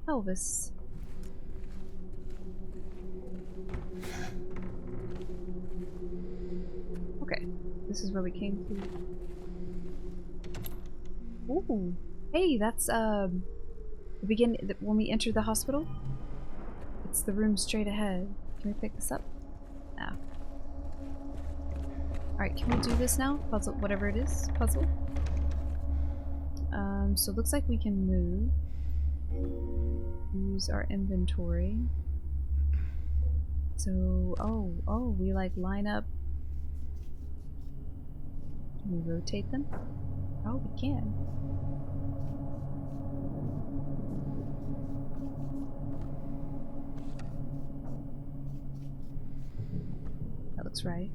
Elvis. Okay, this is where we came to. Ooh, hey, that's the beginning when we entered the hospital. It's the room straight ahead. Can we pick this up? No. All right, can we do this now? Puzzle, whatever it is, puzzle. So it looks like we can move. Use our inventory. So, oh, we like line up. Can we rotate them? Oh, we can. That looks right.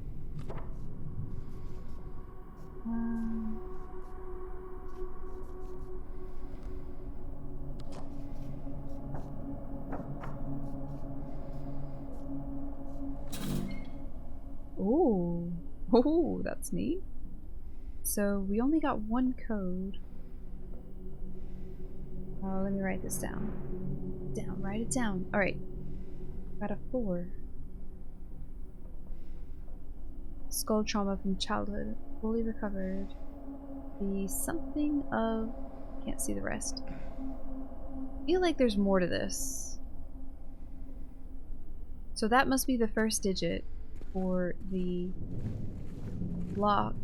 Oh, that's neat. So we only got one code. Let me write this down. Write it down. All right. Got a 4. Skull trauma from childhood. Fully recovered. The something of... Can't see the rest. I feel like there's more to this. So that must be the first digit for the lock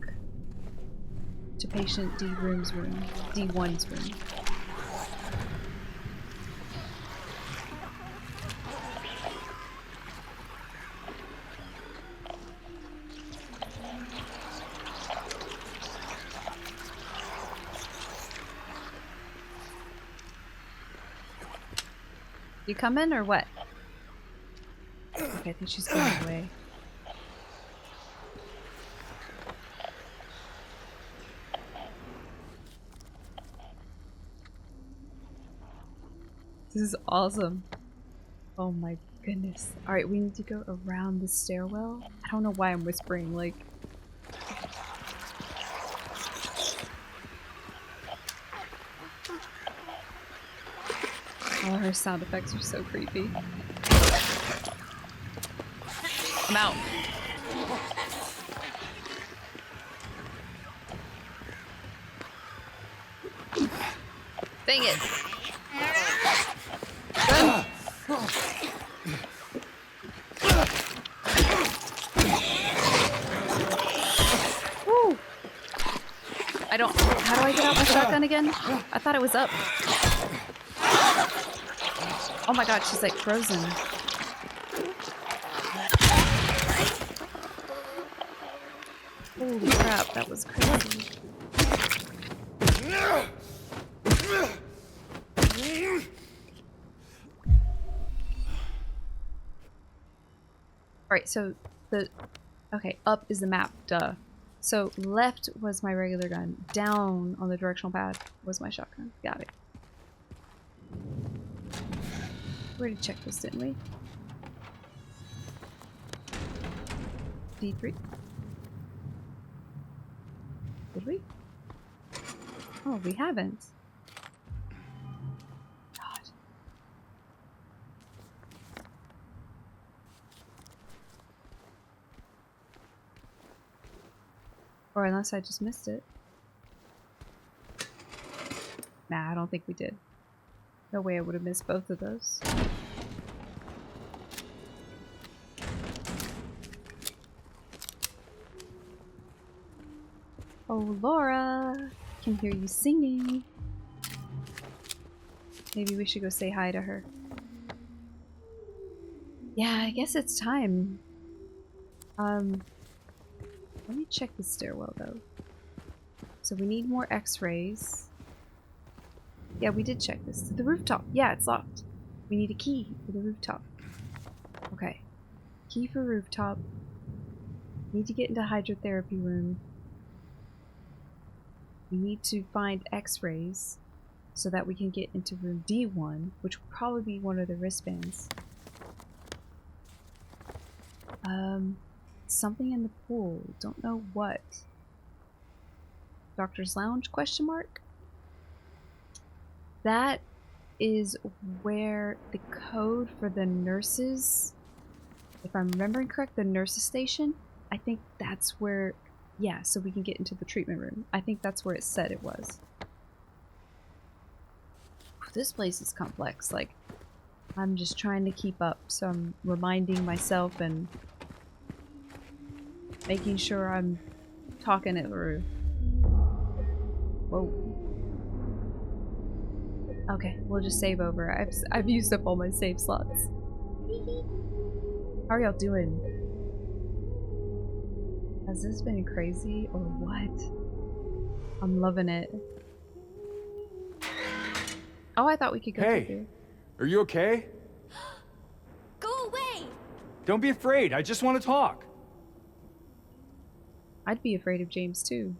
to patient D1's room. You coming or what? Okay, I think she's going away. This is awesome. Oh my goodness. Alright, we need to go around the stairwell. I don't know why I'm whispering, like... Oh, her sound effects are so creepy. I'm out. Dang it! Run! Woo! I don't... How do I get out my shotgun again? I thought it was up. Oh my god, she's like frozen. Holy crap, that was crazy. Alright, so the... Okay, up is the map, duh. So left was my regular gun. Down on the directional pad was my shotgun. Got it. We already checked this, didn't we? D3. Did we? Oh, we haven't. God. Or unless I just missed it. Nah, I don't think we did. No way I would have missed both of those. Oh, Laura! Can hear you singing. Maybe we should go say hi to her. Yeah, I guess it's time. Let me check the stairwell though. So we need more x-rays. Yeah, we did check this. The rooftop. Yeah, it's locked. We need a key for the rooftop. Okay. Key for rooftop. Need to get into hydrotherapy room. We need to find x-rays. so that we can get into room D1, which will probably be one of the wristbands. Something in the pool. Don't know what. Doctor's Lounge, question mark? That is where the code for the nurses, if I'm remembering correct, the nurses station, I think that's where, yeah, so we can get into the treatment room. I think that's where it said it was. This place is complex. Like, I'm just trying to keep up, so I'm reminding myself and making sure I'm talking it through. Whoa. Okay, we'll just save over. I've used up all my save slots. How are y'all doing? Has this been crazy or what? I'm loving it. Oh, I thought we could go through there. Are you okay? Go away! Don't be afraid. I just want to talk. I'd be afraid of James too.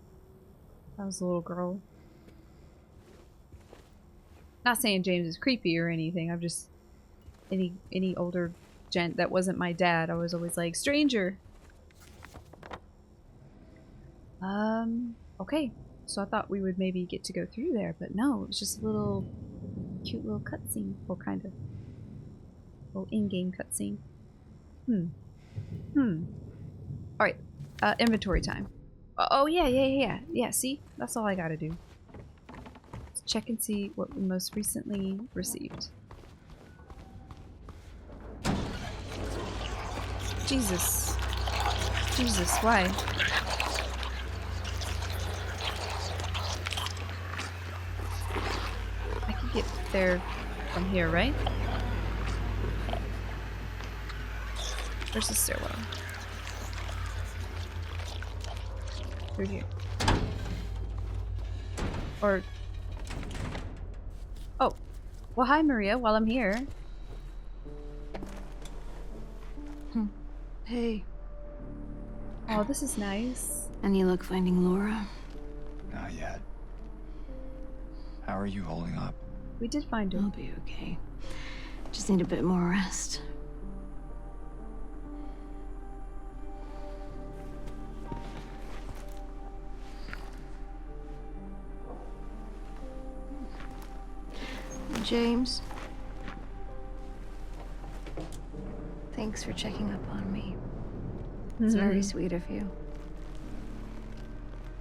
If I was a little girl. Not saying James is creepy or anything. I'm just any older gent that wasn't my dad. I was always like, stranger. Okay. So I thought we would maybe get to go through there, but no, it was just a little cute little cutscene. Well, kind of. Little in-game cutscene. Alright. Inventory time. Oh, yeah, see? That's all I gotta do. Let's check and see what we most recently received. Jesus. Jesus, why? I can get there from here, right? Where's the stairwell? Through here. Or... Oh. Well, hi, Maria, while I'm here. Hey. Oh, this is nice. Any luck finding Laura? Not yet. How are you holding up? We did find her. I'll be okay. Just need a bit more rest. James. Thanks for checking up on me. It's very sweet of you.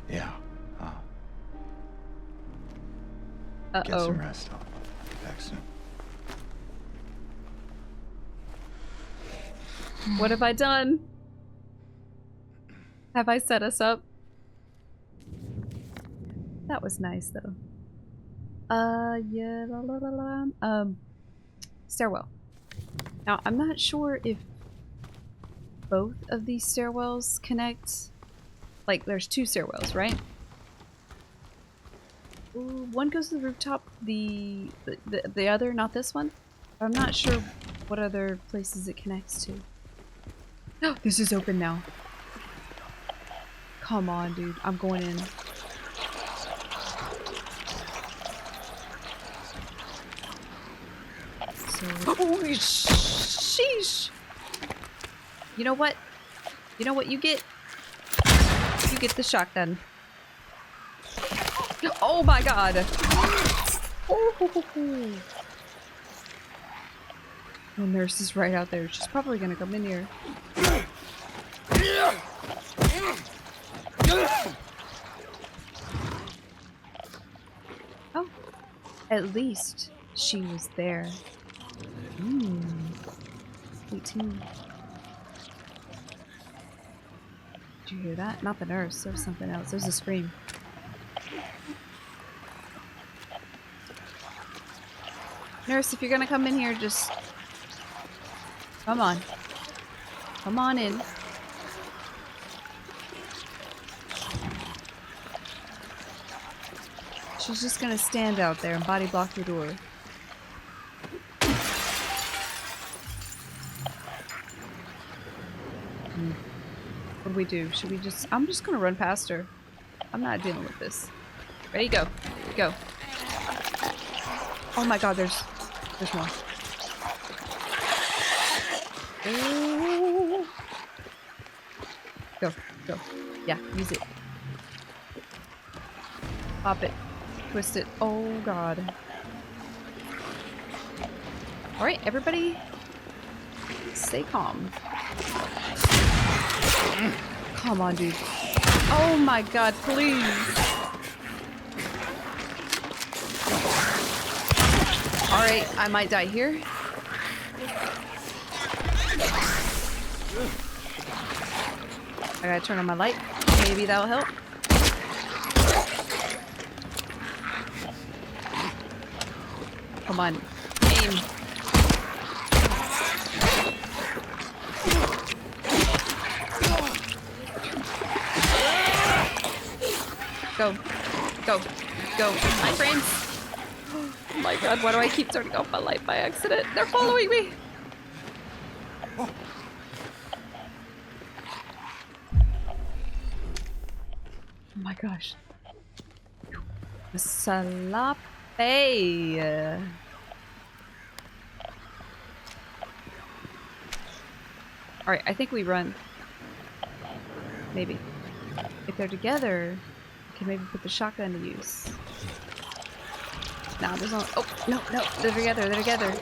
Yeah. Get Uh-oh. some rest. I'll be back soon. What have I done? Have I set us up? That was nice, though. Yeah, stairwell. Now, I'm not sure if both of these stairwells connect. Like, there's two stairwells, right? Ooh, one goes to the rooftop, the other, not this one. I'm not sure what other places it connects to. Oh, this is open now. Come on, dude. I'm going in. So, oh, sheesh. You know what? You know what you get? You get the shotgun. Oh my god. Oh. The nurse is right out there. She's probably gonna come in here. Oh. At least she was there. 18. Did you hear that? Not the nurse. There's something else. There's a scream. Nurse, if you're gonna come in here, just... Come on. Come on in. She's just gonna stand out there and body block the door. What do we do? Should we just... I'm just gonna run past her. I'm not dealing with this. Ready? Go. Go. Oh my god, there's more. Ooh. Go, go. Yeah, use it. Pop it. Twist it. Oh god. Alright, everybody stay calm. Come on, dude. Oh my god, please. Alright, I might die here. I gotta turn on my light. Maybe that'll help. Come on. Aim. Go. Go. Go. My friends. Oh my god, why do I keep turning off my light by accident? They're following me! Oh my gosh. Salape. Alright, I think we run. Maybe. If they're together, we can maybe put the shotgun to use. Nah, there's no. Oh, no, no. They're together. They're together.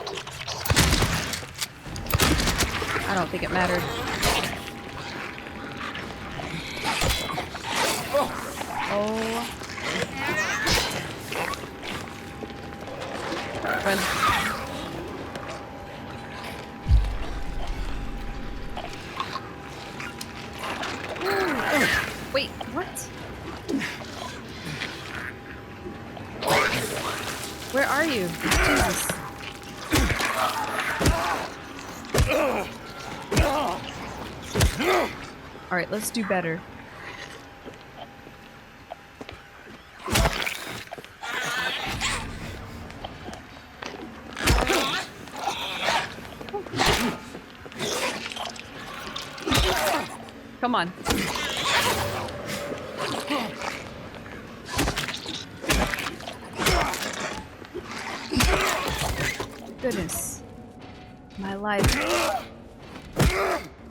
I don't think it mattered. Oh. Run. Wait, what? Where are you? Jesus. Alright, let's do better. Come on. Goodness. My life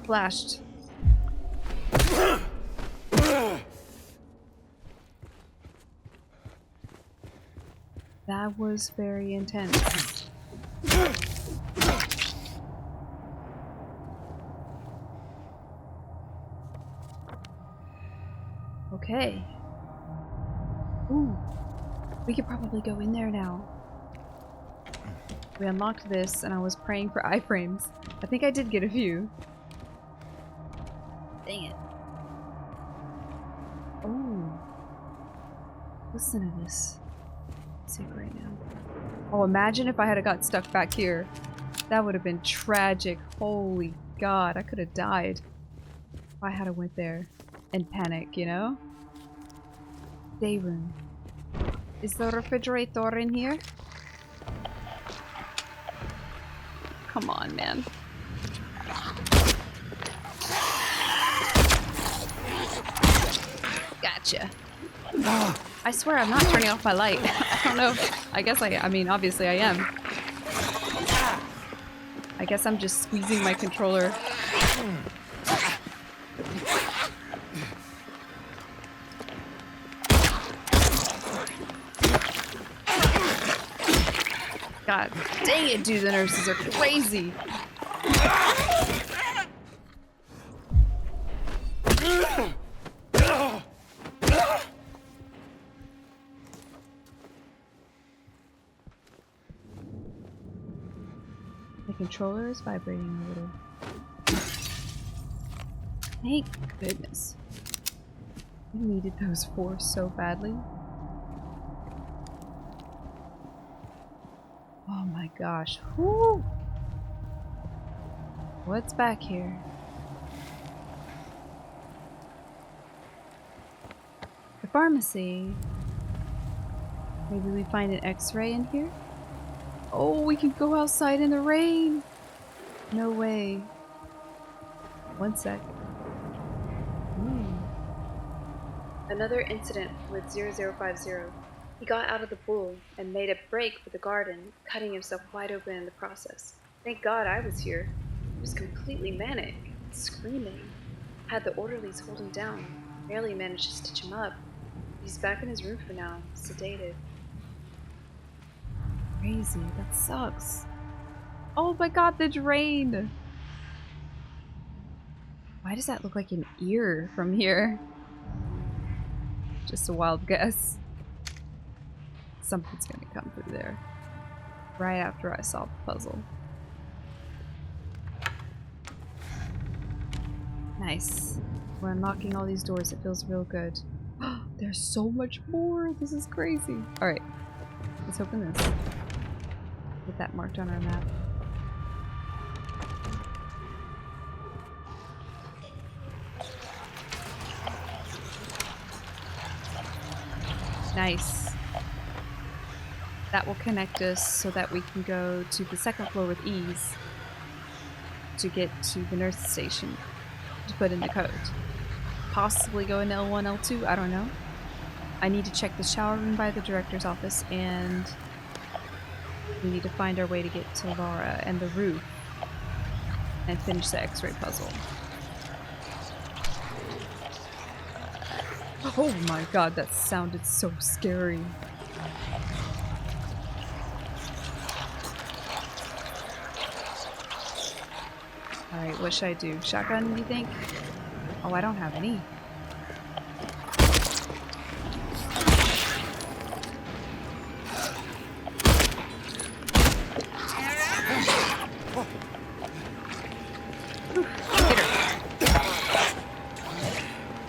flashed. That was very intense. Okay. Ooh. We could probably go in there now. We unlocked this, and I was praying for iframes. I think I did get a few. Dang it. Oh. Listen to this. Let's see right now. Oh, imagine if I had got stuck back here. That would have been tragic. Holy god, I could have died if I had went there and panic, you know? Day room. Is the refrigerator in here? Come on, man. Gotcha. I swear I'm not turning off my light. I don't know. I guess I mean, obviously I am. I guess I'm just squeezing my controller. God dang it, dude, the nurses are crazy. The controller is vibrating a little. Thank goodness. We needed those four so badly. Oh my gosh. Whoo! What's back here? The pharmacy. Maybe we find an X-ray in here? Oh, we can go outside in the rain! No way. One sec. Another incident with 0050. He got out of the bull and made a break for the garden, cutting himself wide open in the process. Thank God I was here. He was completely manic, screaming. Had the orderlies hold him down. Barely managed to stitch him up. He's back in his room for now, sedated. Crazy. That sucks. Oh my god, the drain! Why does that look like an ear from here? Just a wild guess. Something's gonna come through there. Right after I solve the puzzle. Nice. We're unlocking all these doors. It feels real good. There's so much more! This is crazy. Alright. Let's open this. Get that marked on our map. Nice. That will connect us so that we can go to the second floor with ease to get to the nurse station to put in the code. Possibly go into L1, L2, I don't know. I need to check the shower room by the director's office, and we need to find our way to get to Laura and the roof and finish the X-ray puzzle. Oh my god, that sounded so scary. Alright, what should I do? Shotgun, you think? Oh, I don't have any.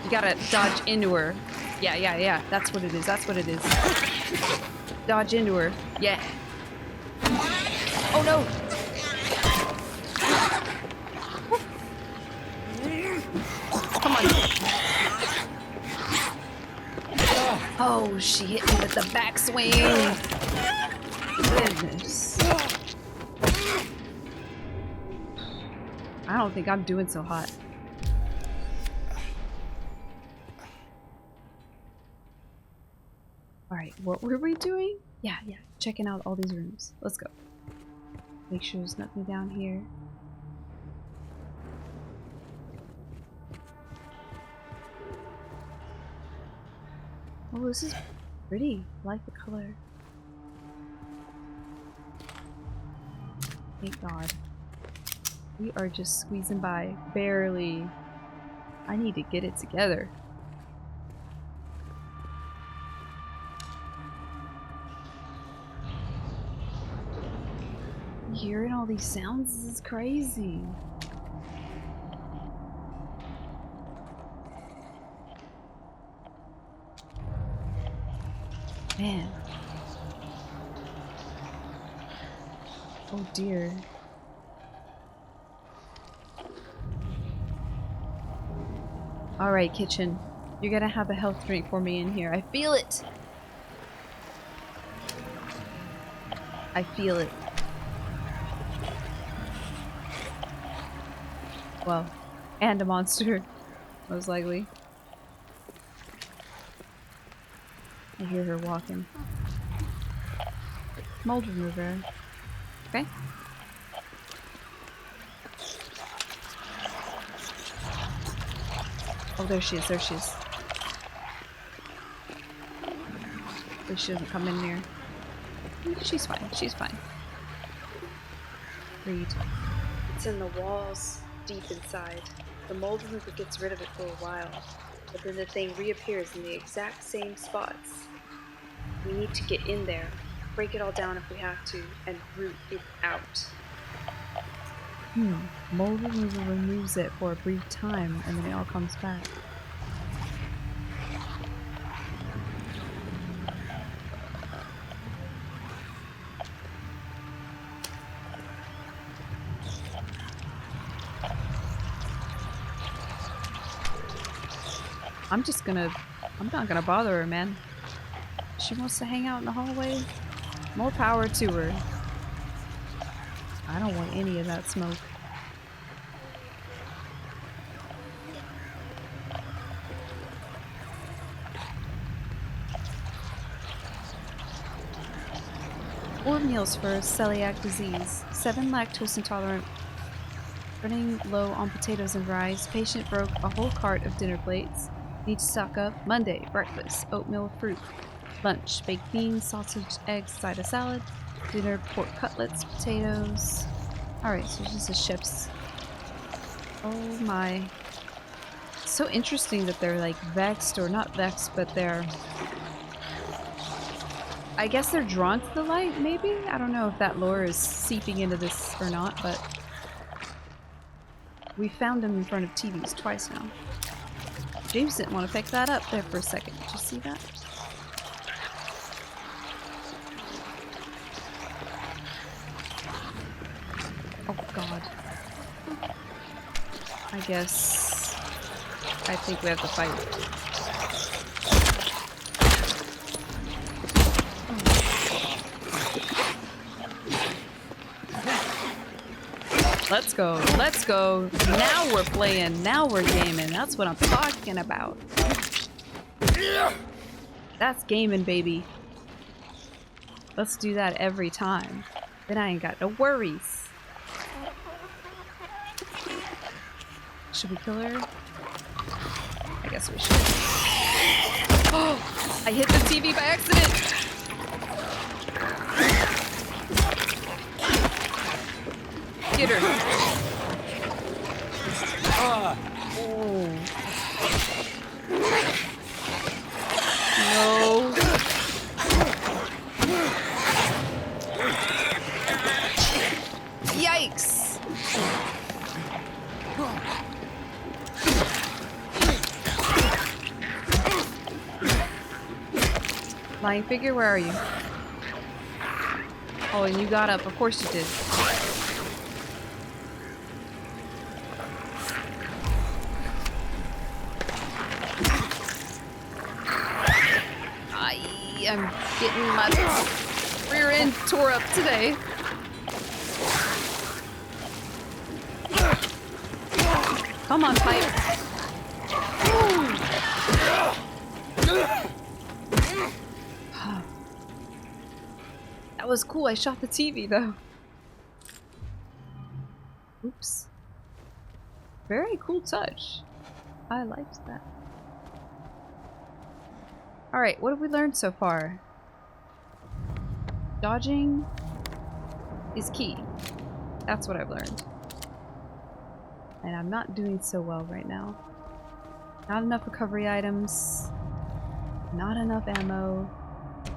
You gotta dodge into her. Yeah. That's what it is. That's what it is. Dodge into her. Yeah. Oh no! Come on. Oh, she hit me with the backswing. Goodness. I don't think I'm doing so hot. Alright, what were we doing? Yeah, checking out all these rooms. Let's go. Make sure there's nothing down here. Oh, this is pretty. I like the color. Thank God. We are just squeezing by. Barely. I need to get it together. Hearing all these sounds is crazy. Man. Oh dear. Alright, kitchen. You're gonna have a health drink for me in here. I feel it! I feel it. Well, and a monster, most likely. I hear her walking. Mold remover. Okay. Oh, there she is, there she is. At least she doesn't come in here. She's fine, she's fine. Read. It's in the walls, deep inside. The mold remover gets rid of it for a while, but then the thing reappears in the exact same spots. We need to get in there, break it all down if we have to, and root it out. Mold remover removes it for a brief time, and then it all comes back. I'm not gonna bother her, man. She wants to hang out in the hallway. More power to her. I don't want any of that smoke. 4 meals for celiac disease. 7 lactose intolerant. Running low on potatoes and rice. Patient broke a whole cart of dinner plates. Need to stock up. Monday, breakfast, oatmeal with fruit. Lunch, baked beans, sausage, eggs, side of salad. Dinner, pork cutlets, potatoes. Alright, so just a chef's. Oh my. So interesting that they're like vexed, or not vexed, but they're... I guess they're drawn to the light, maybe? I don't know if that lore is seeping into this or not, but... We found them in front of TVs twice now. James didn't want to pick that up there for a second. Did you see that? Oh god. I guess... I think we have to fight. Let's go. Let's go. Now we're playing. Now we're gaming. That's what I'm talking about. That's gaming, baby. Let's do that every time. Then I ain't got no worries. Should we kill her? I guess we should. Oh! I hit the TV by accident! Get her. Oh. No. Yikes. Lying figure, where are you? Oh, and you got up. Of course you did. I'm getting my rear end tore up today. Come on, pipe. That was cool. I shot the TV though. Oops. Very cool touch. I liked that. Alright, what have we learned so far? Dodging is key. That's what I've learned. And I'm not doing so well right now. Not enough recovery items. Not enough ammo.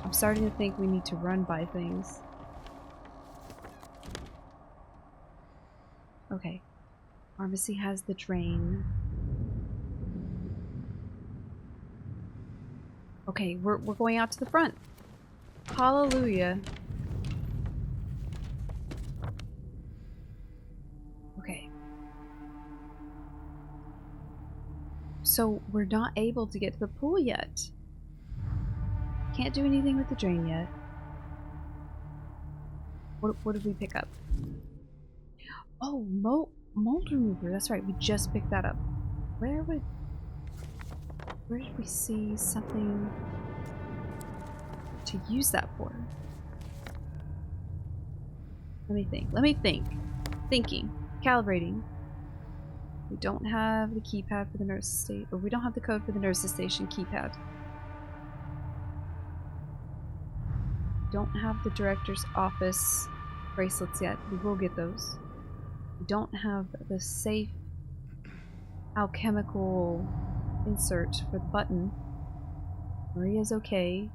I'm starting to think we need to run by things. Okay. Pharmacy has the drain. Okay, we're going out to the front. Hallelujah. Okay. So we're not able to get to the pool yet. Can't do anything with the drain yet. What did we pick up? Oh, mold remover. That's right. We just picked that up. Where did we see something to use that for? Let me think. Let me think. Thinking. Calibrating. We don't have the keypad for the nurse's station, or we don't have the code for the nurse's station keypad. Don't have the director's office bracelets yet. We will get those. We don't have the safe alchemical insert for the button. Maria's okay.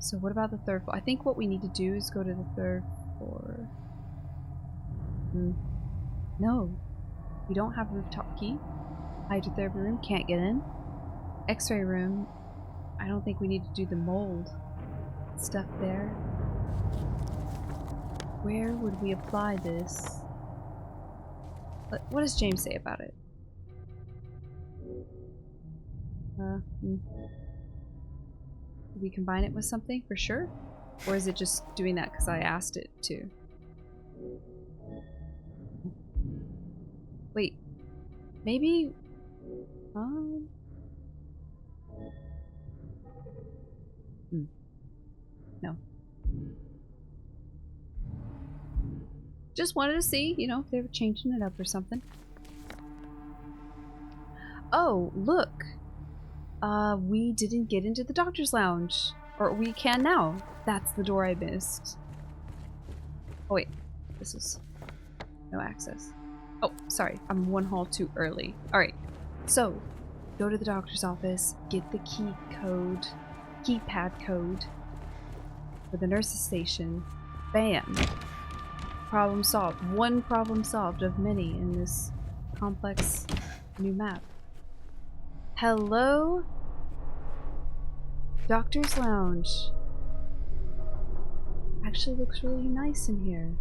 So what about the third floor? I think what we need to do is go to the third floor. No. We don't have a rooftop key. Hydrotherapy room, can't get in. X-ray room, I don't think we need to do the mold stuff there. Where would we apply this? What does James say about it? Do we combine it with something for sure? Or is it just doing that because I asked it to? Wait. Maybe... No. Just wanted to see, you know, if they were changing it up or something. Oh, look. We didn't get into the doctor's lounge. Or we can now. That's the door I missed. Oh wait, this is no access. Oh, sorry, I'm one hall too early. Alright, so go to the doctor's office, get the keypad code for the nurse's station. Bam! Problem solved. One problem solved of many in this complex new map. Hello? Doctor's Lounge. Actually looks really nice in here.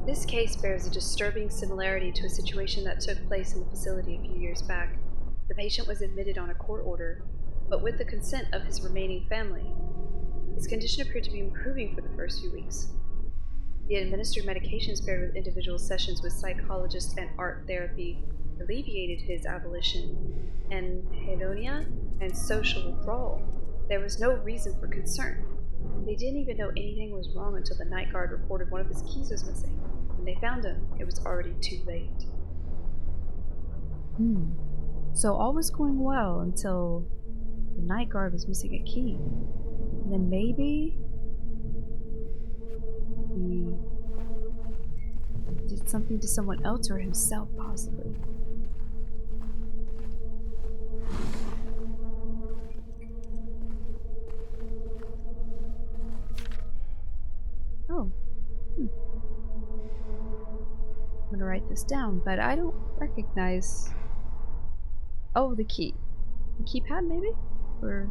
This case bears a disturbing similarity to a situation that took place in the facility a few years back. The patient was admitted on a court order, but with the consent of his remaining family. His condition appeared to be improving for the first few weeks. The administered medications paired with individual sessions with psychologists and art therapy alleviated his abolition, anhedonia, and social withdrawal. There was no reason for concern. They didn't even know anything was wrong until the night guard reported one of his keys was missing. When they found him, it was already too late. So all was going well until the night guard was missing a key. And then maybe he did something to someone else or himself, possibly. Oh. I'm gonna write this down, but I don't recognize... Oh, the key. The keypad, maybe? Or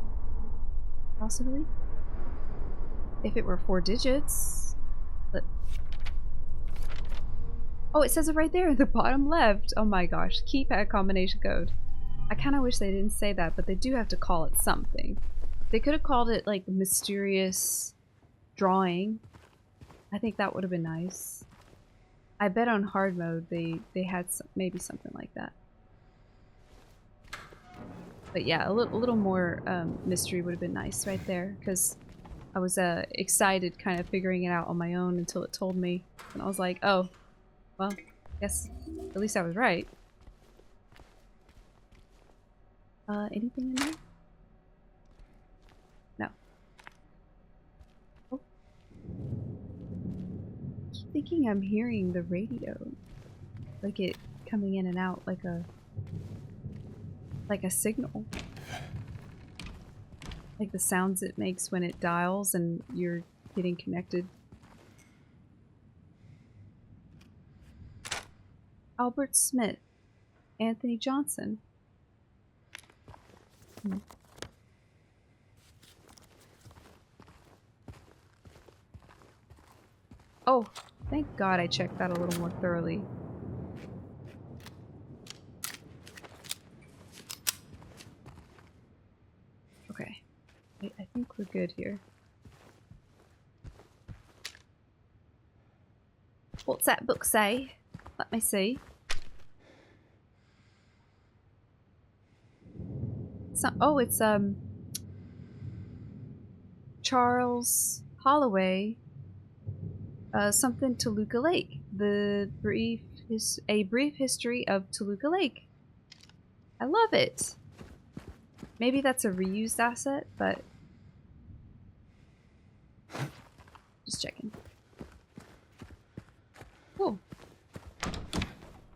possibly? If it were 4 digits. But... Oh, it says it right there at the bottom left. Oh my gosh. Keypad combination code. I kind of wish they didn't say that, but they do have to call it something. They could have called it, like, mysterious drawing. I think that would have been nice. I bet on hard mode they had maybe something like that. But yeah, a little more mystery would have been nice right there, because I was excited kind of figuring it out on my own until it told me. And I was like, oh, well, guess at least I was right. Anything in there? No. Oh. I keep thinking I'm hearing the radio. Like it coming in and out like a signal. Like the sounds it makes when it dials and you're getting connected. Albert Smith. Anthony Johnson. Oh, thank God I checked that a little more thoroughly. Okay. I think we're good here. What's that book say? Let me see. Oh, it's Charles Holloway. Something Toluca Lake. A brief history of Toluca Lake. I love it. Maybe that's a reused asset, but just checking. Cool.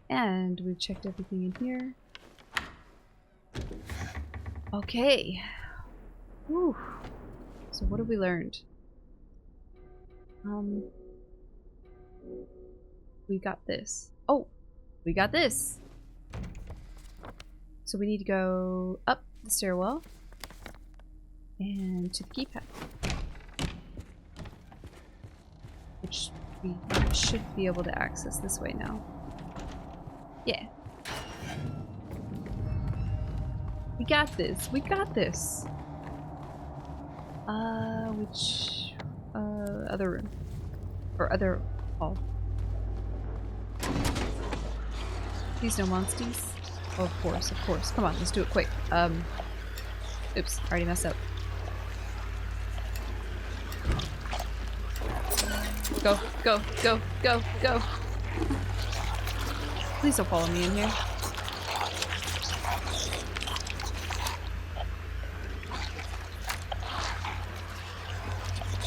And we've checked everything in here. Okay. Whew. So what have we learned? We got this. Oh, we got this. So we need to go up the stairwell and to the keypad, which we should be able to access this way now. Yeah. We got this. We got this. Which other room? Or other hall? Please no monsties. Oh, of course, of course. Come on, let's do it quick. Oops, already messed up. Go, go, go, go, go. Please don't follow me in here.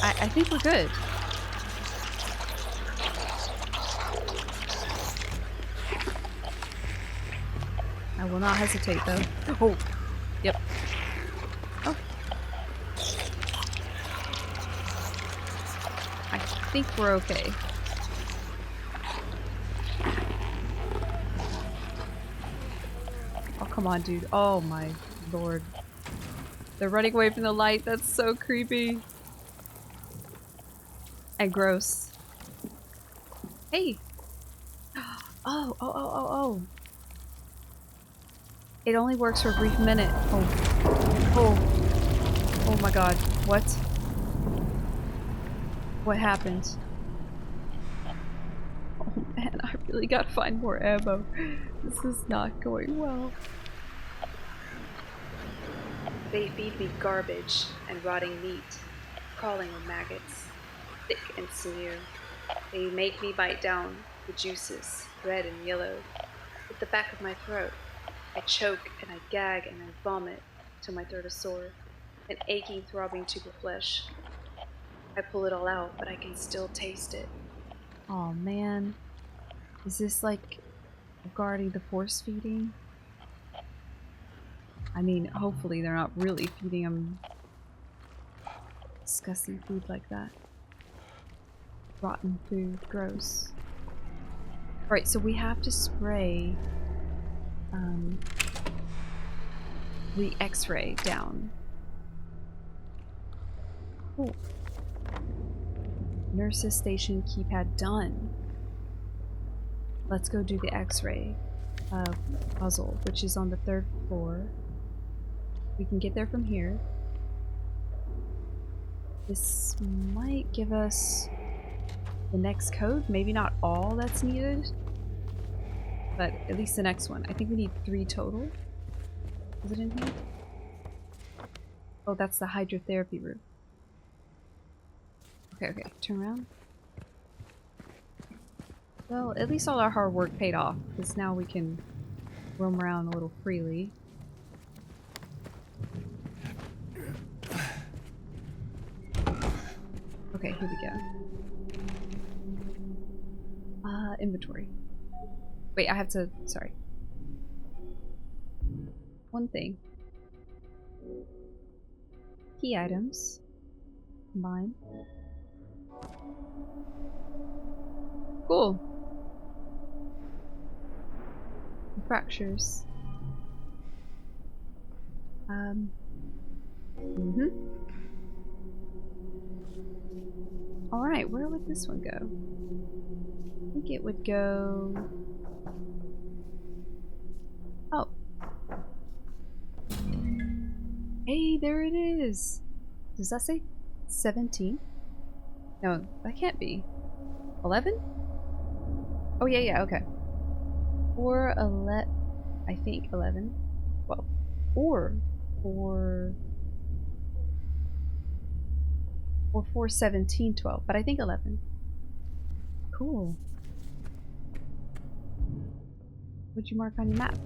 I think we're good. I will not hesitate though. Oh, yep. Oh. I think we're okay. Oh, come on, dude. Oh my lord. They're running away from the light. That's so creepy. And gross. Hey! Oh, oh, oh, oh, oh. It only works for a brief minute. Oh. Oh. Oh my god. What? What happened? Oh man, I really gotta find more ammo. This is not going well. They feed me garbage and rotting meat, crawling with maggots, thick and sinew. They make me bite down the juices, red and yellow, at the back of my throat. I choke and I gag and I vomit till my throat is sore, an aching, throbbing tube of flesh. I pull it all out, but I can still taste it. Oh man. Is this like regarding the force feeding? I mean, hopefully they're not really feeding them disgusting food like that. Rotten food. Gross. Alright, so we have to spray the X-ray down. Cool. Nurse's station keypad done. Let's go do the X-ray puzzle, which is on the 3rd floor. We can get there from here. This might give us the next code. Maybe not all that's needed, but at least the next one. I think we need 3 total. Is it in here? Oh, that's the hydrotherapy room. Okay, okay. Turn around. Well, at least all our hard work paid off, because now we can roam around a little freely. Okay, here we go. Inventory. Wait, I have to... Sorry. One thing. Key items. Combine. Cool. Fractures. Alright, where would this one go? I think it would go... Oh. Hey, there it is! Does that say 17? No, that can't be. 11? Oh yeah, yeah, okay. Or 11... I think 11. 12. Or 4, 17, 12. But I think 11. Cool. What'd you mark on your map?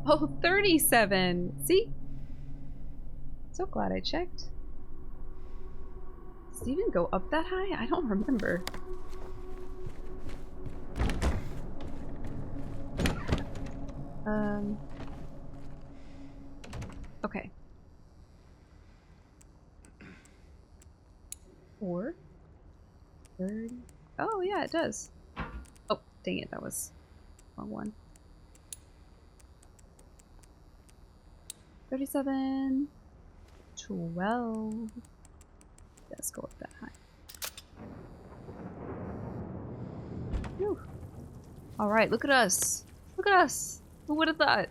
Oh, 37! See? So glad I checked. Does it even go up that high? I don't remember. Okay. 4. 30. Oh, yeah, it does. Oh, dang it, that was the wrong one. 37. 12. Let's go up that high. Whew. Alright, look at us. Look at us. Who would have thought?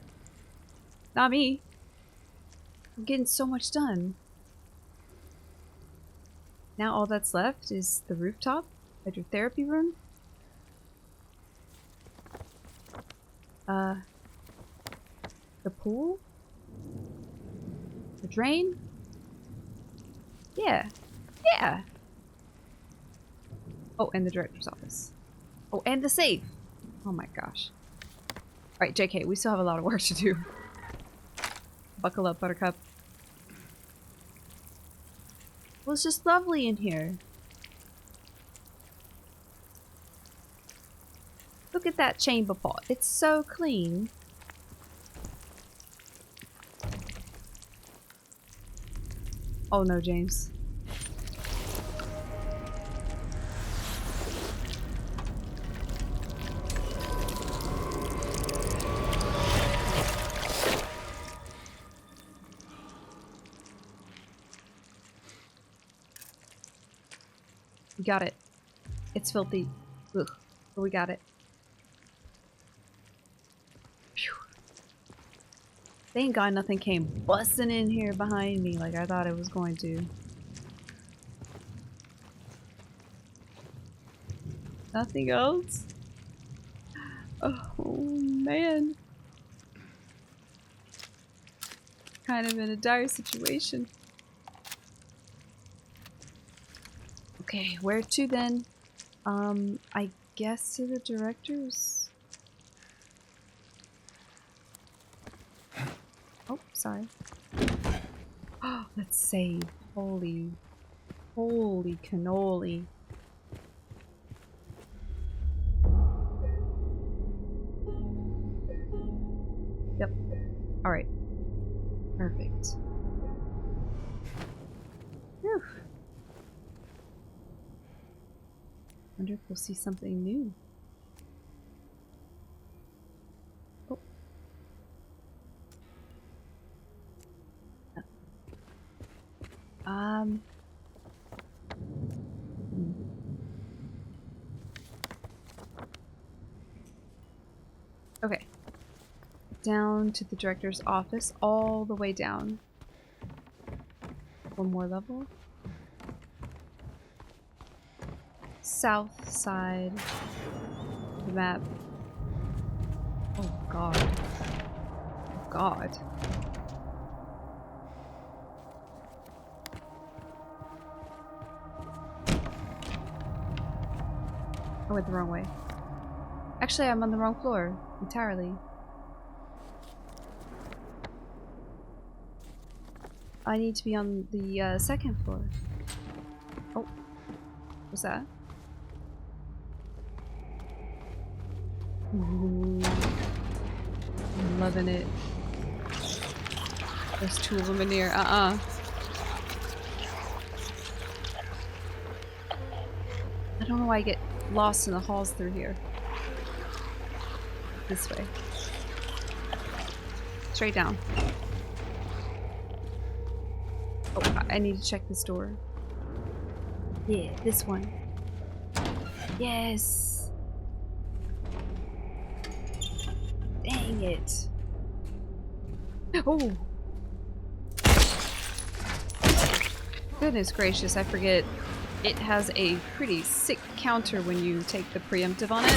Not me. I'm getting so much done. Now all that's left is the rooftop, hydrotherapy room. The pool? The drain? Yeah. Yeah! Oh, and the director's office. Oh, and the safe! Oh my gosh. Alright, JK, we still have a lot of work to do. Buckle up, Buttercup. Well, it's just lovely in here. Look at that chamber pot. It's so clean. Oh no, James. We got it. It's filthy. Ugh. But we got it. Phew. Thank God nothing came busting in here behind me like I thought it was going to. Nothing else? Oh man. Kind of in a dire situation. Okay, where to then? I guess to the director's. Oh, sorry. Oh, let's save. Holy cannoli. Yep. Alright. Perfect. Whew. Wonder if we'll see something new. Oh. Okay. Down to the director's office, all the way down. One more level. South side of the map. Oh god. Oh god. I went the wrong way. Actually, I'm on the wrong floor entirely. I need to be on the second floor. Oh. What's that? Ooh. I'm loving it. There's two of them in here. I don't know why I get lost in the halls through here. This way. Straight down. Oh, I need to check this door. Yeah, this one. Yes! Dang it. Oh! Goodness gracious, I forget. It has a pretty sick counter when you take the preemptive on it.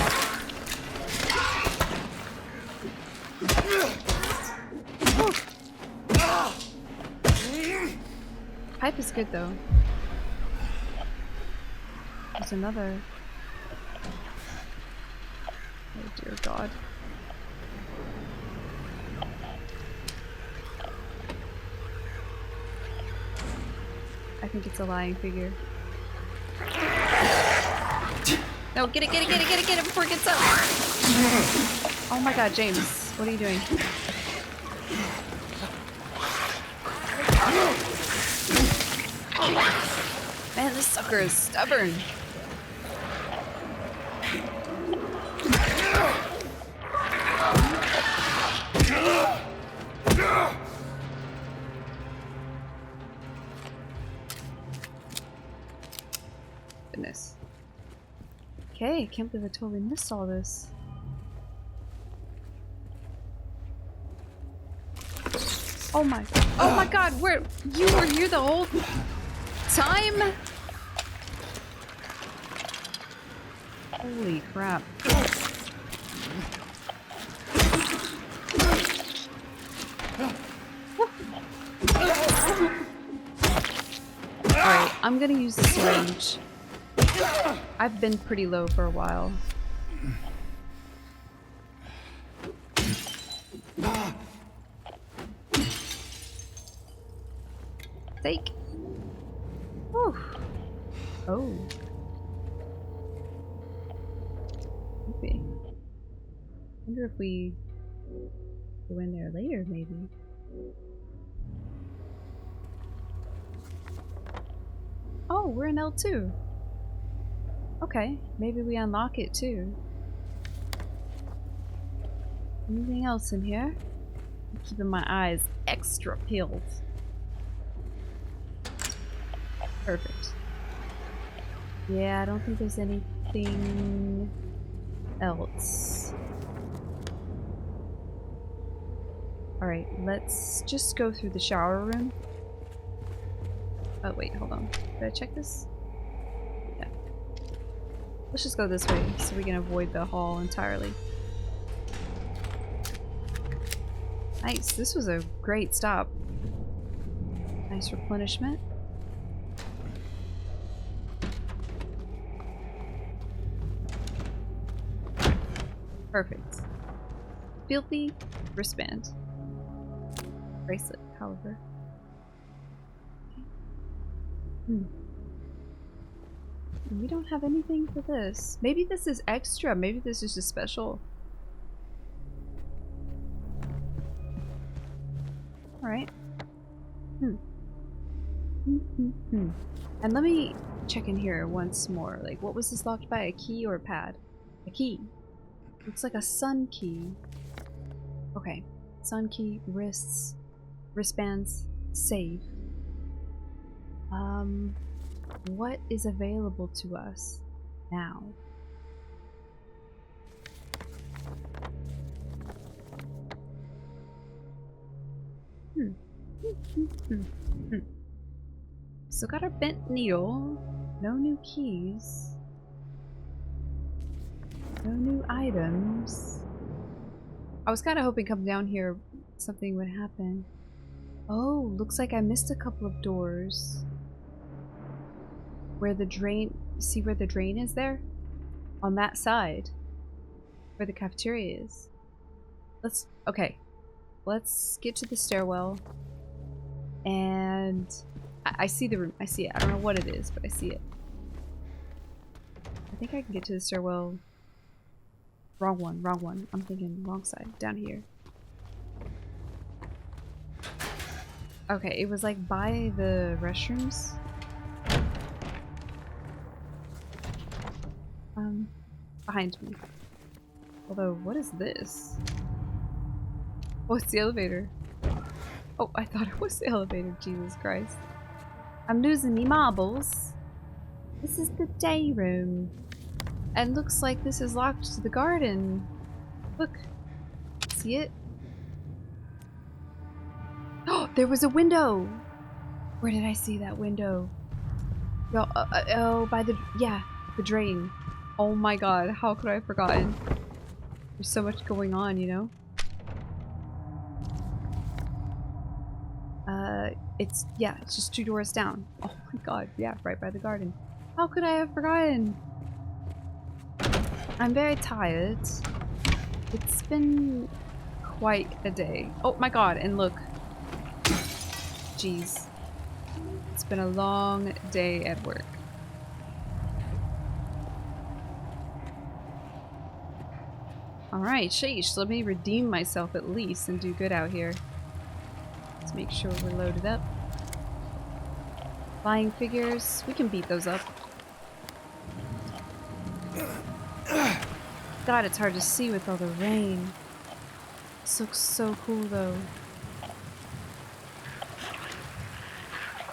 Pipe is good though. There's another. Oh dear God. I think it's a lying figure. No, get it before it gets up! Oh my god, James, what are you doing? Man, this sucker is stubborn. Goodness. Okay, I can't believe I totally missed all this. Oh my god, you were here the whole time? Holy crap. Alright, I'm gonna use the syringe. I've been pretty low for a while. Take. Whew. Oh. Okay. Wonder if we go in there later, maybe. Oh, we're in L2. Okay, maybe we unlock it too. Anything else in here? I'm keeping my eyes extra peeled. Perfect. Yeah, I don't think there's anything else. Alright, let's just go through the shower room. Oh wait, hold on. Did I check this? Yeah. Let's just go this way so we can avoid the hall entirely. Nice, this was a great stop. Nice replenishment. Perfect. Filthy wristband. Bracelet, however. We don't have anything for this. Maybe this is extra. Maybe this is just special. Alright. And let me check in here once more. Like, what was this locked by? A key or a pad? A key. Looks like a sun key. Okay. Sun key, wrists, wristbands, save. What is available to us now? Still got our bent needle. No new keys. No new items. I was kind of hoping come down here something would happen. Oh, looks like I missed a couple of doors. Where the drain... See where the drain is there? On that side. Where the cafeteria is. Let's... Okay. Let's get to the stairwell. And... I see the room. I see it. I don't know what it is, but I see it. I think I can get to the stairwell... Wrong one, wrong one. I'm thinking wrong side. Down here. Okay, it was like by the restrooms. Behind me. Although, what is this? Oh, it's the elevator. Oh, I thought it was the elevator. Jesus Christ. I'm losing me marbles. This is the day room. And looks like this is locked to the garden. Look. See it? Oh, there was a window! Where did I see that window? Oh, by the... Yeah, the drain. Oh my god, how could I have forgotten? There's so much going on, you know? Yeah, it's just 2 doors down. Oh my god, yeah, right by the garden. How could I have forgotten? I'm very tired. It's been quite a day. Oh my god, and look. Jeez. It's been a long day at work. Alright, sheesh, let me redeem myself at least and do good out here. Let's make sure we're loaded up. Flying figures, we can beat those up. God, it's hard to see with all the rain. This looks so cool though.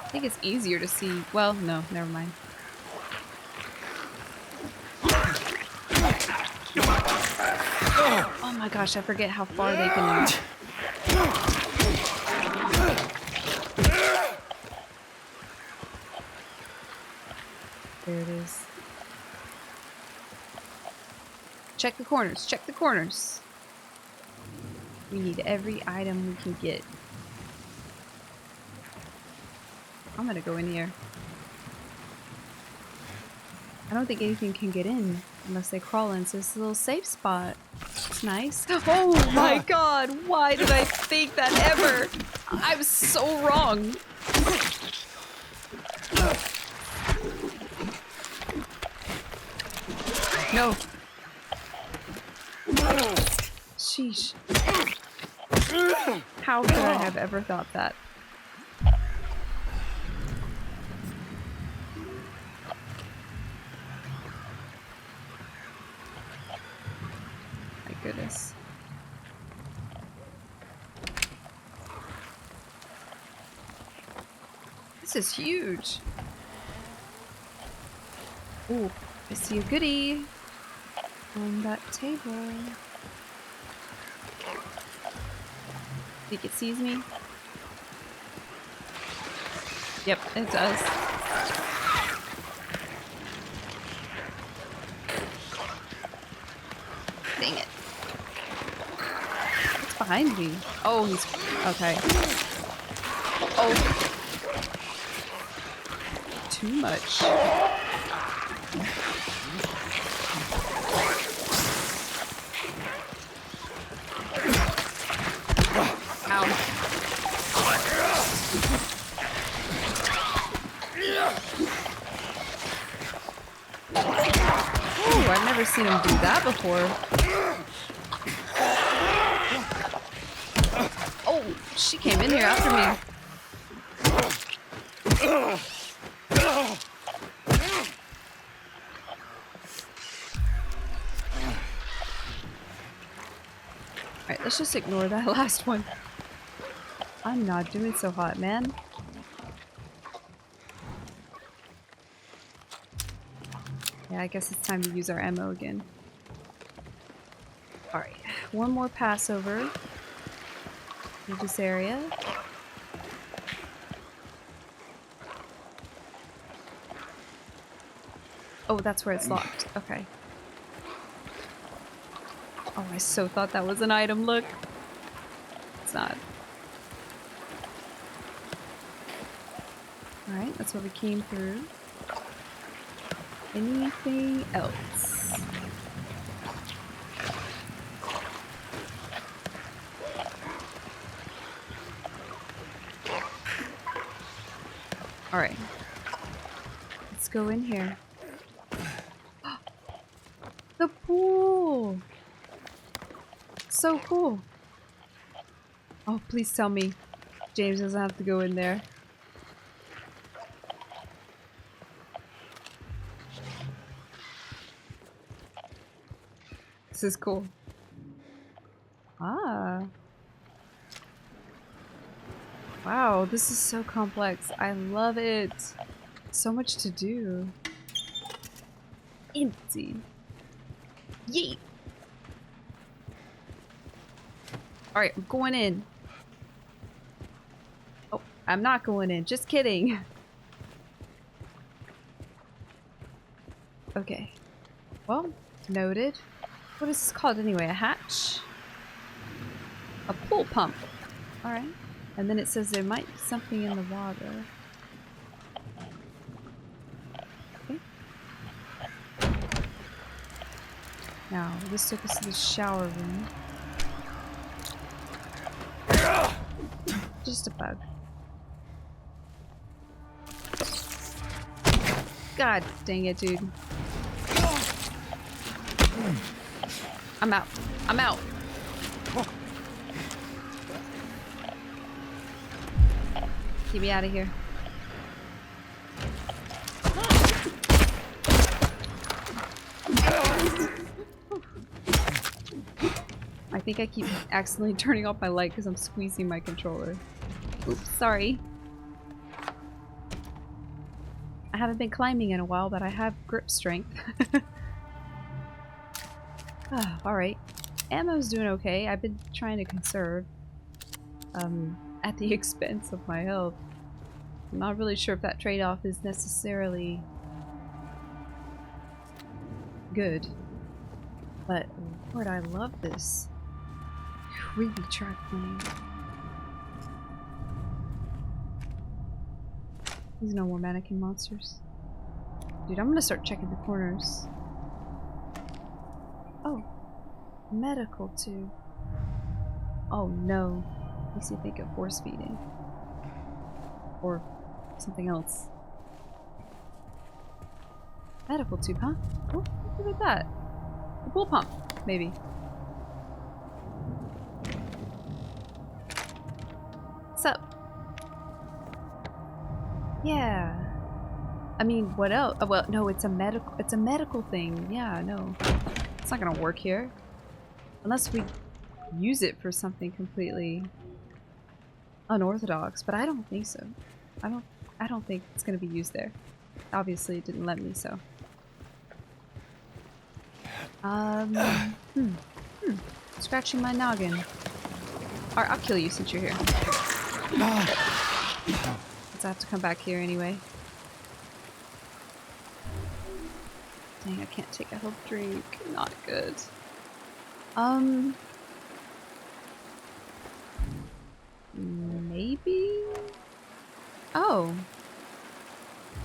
I think it's easier to see. Well, no, never mind. Oh my gosh, I forget how far they can... There it is. Check the corners, check the corners. We need every item we can get. gonna go in here. I don't think anything can get in unless they crawl in, so it's a little safe spot. It's nice. Oh my god, why did I think that ever? I'm so wrong. No. Sheesh. How could I have ever thought that? My goodness. This is huge. Ooh, I see a goodie on that table. Think it sees me? Yep, it does. Dang it. What's behind me? Oh, he's... okay. Oh. Too much. I've never seen him do that before. Oh, she came in here after me. Alright, let's just ignore that last one. I'm not doing so hot, man. Yeah, I guess it's time to use our ammo again. Alright, one more pass over through this area. Oh, that's where it's locked. Okay. Oh, I so thought that was an item. Look. It's not. Alright, that's where we came through. Anything else? Alright. Let's go in here. The pool! So cool. Oh, please tell me James doesn't have to go in there. This is cool. Ah. Wow, this is so complex. I love it. So much to do. Empty. Yeet. Alright, I'm going in. Oh, I'm not going in. Just kidding. Okay. Well, noted. What is this called anyway? A hatch? A pool pump. Alright. And then it says there might be something in the water. Okay. Now, this took us to the shower room. Just a bug. God dang it, dude. I'm out. I'm out. Get me out of here. I think I keep accidentally turning off my light because I'm squeezing my controller. Oops, sorry. I haven't been climbing in a while, but I have grip strength. Alright. Ammo's doing okay. I've been trying to conserve. At the expense of my health. I'm not really sure if that trade-off is necessarily good. But, Lord, I love this. Creepy track playing. There's no more mannequin monsters. Dude, I'm gonna start checking the corners. Oh. Medical too. Oh no. Makes you think of force feeding. Or something else. Medical tube, huh? Oh, look at that. A pool pump, maybe. What's up? Yeah. I mean, what else? Oh, well, no, it's a medical thing. Yeah, no. It's not gonna work here. Unless we use it for something completely unorthodox, but I don't think so. I don't think it's gonna be used there. Obviously it didn't let me, so. Scratching my noggin. Alright, I'll kill you since you're here. Because I have to come back here anyway. Dang, I can't take a health drink. Not good. Maybe? Oh.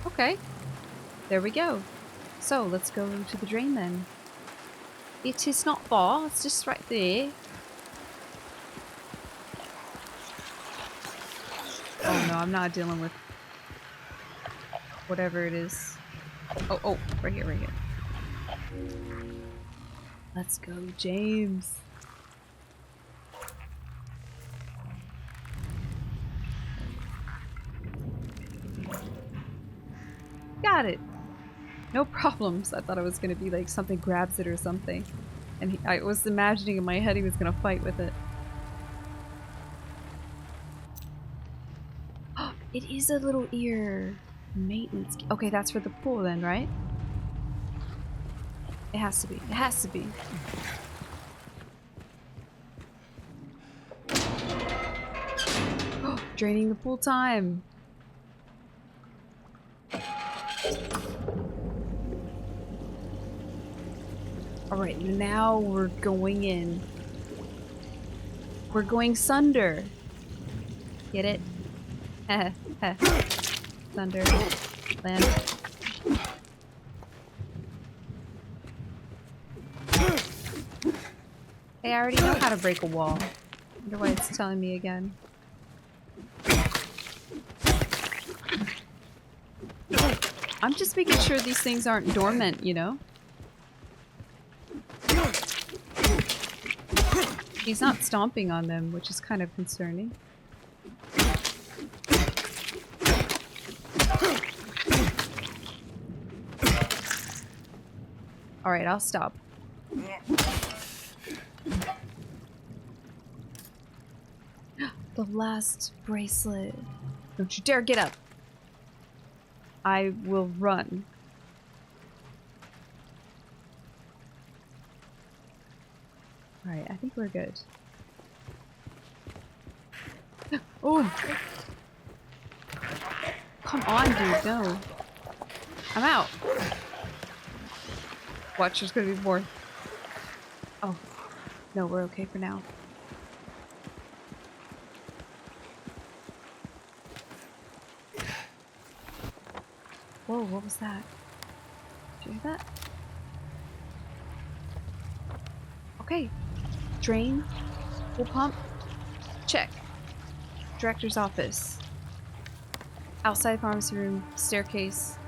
Okay. There we go. So, let's go to the drain then. It is not far, it's just right there. Oh no, I'm not dealing with whatever it is. Oh, right here, right here. Let's go, James. Got it. No problems. I thought it was gonna be like something grabs it or something. And I was imagining in my head he was gonna fight with it. Oh, it is a little ear maintenance. Okay, that's for the pool then, right? It has to be. It has to be. Oh, draining the pool time. Alright, now we're going in. We're going sunder. Get it? Heh, heh. Thunder. Land. Hey, I already know how to break a wall. Wonder why it's telling me again. I'm just making sure these things aren't dormant, you know? He's not stomping on them, which is kind of concerning. Alright, I'll stop. The last bracelet. Don't you dare get up. I will run. Alright, I think we're good. Oh! Come on, dude, no. I'm out. Watch, there's gonna be more. Oh. No, we're okay for now. Whoa, what was that? Did you hear that? Okay. Drain. Pool pump. Check. Director's office. Outside pharmacy room. Staircase.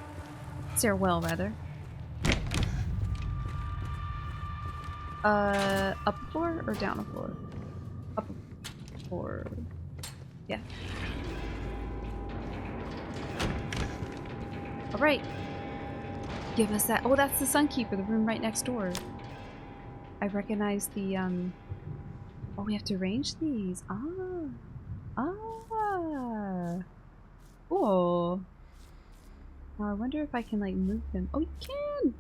Stairwell, rather. Up a floor or down a floor? Up a floor. Yeah. Alright. Give us that. Oh, that's the Sunkeeper, the room right next door. I recognize the, Oh, we have to arrange these. Ah. Ah. Cool. Now, I wonder if I can, like, move them. Oh, you can!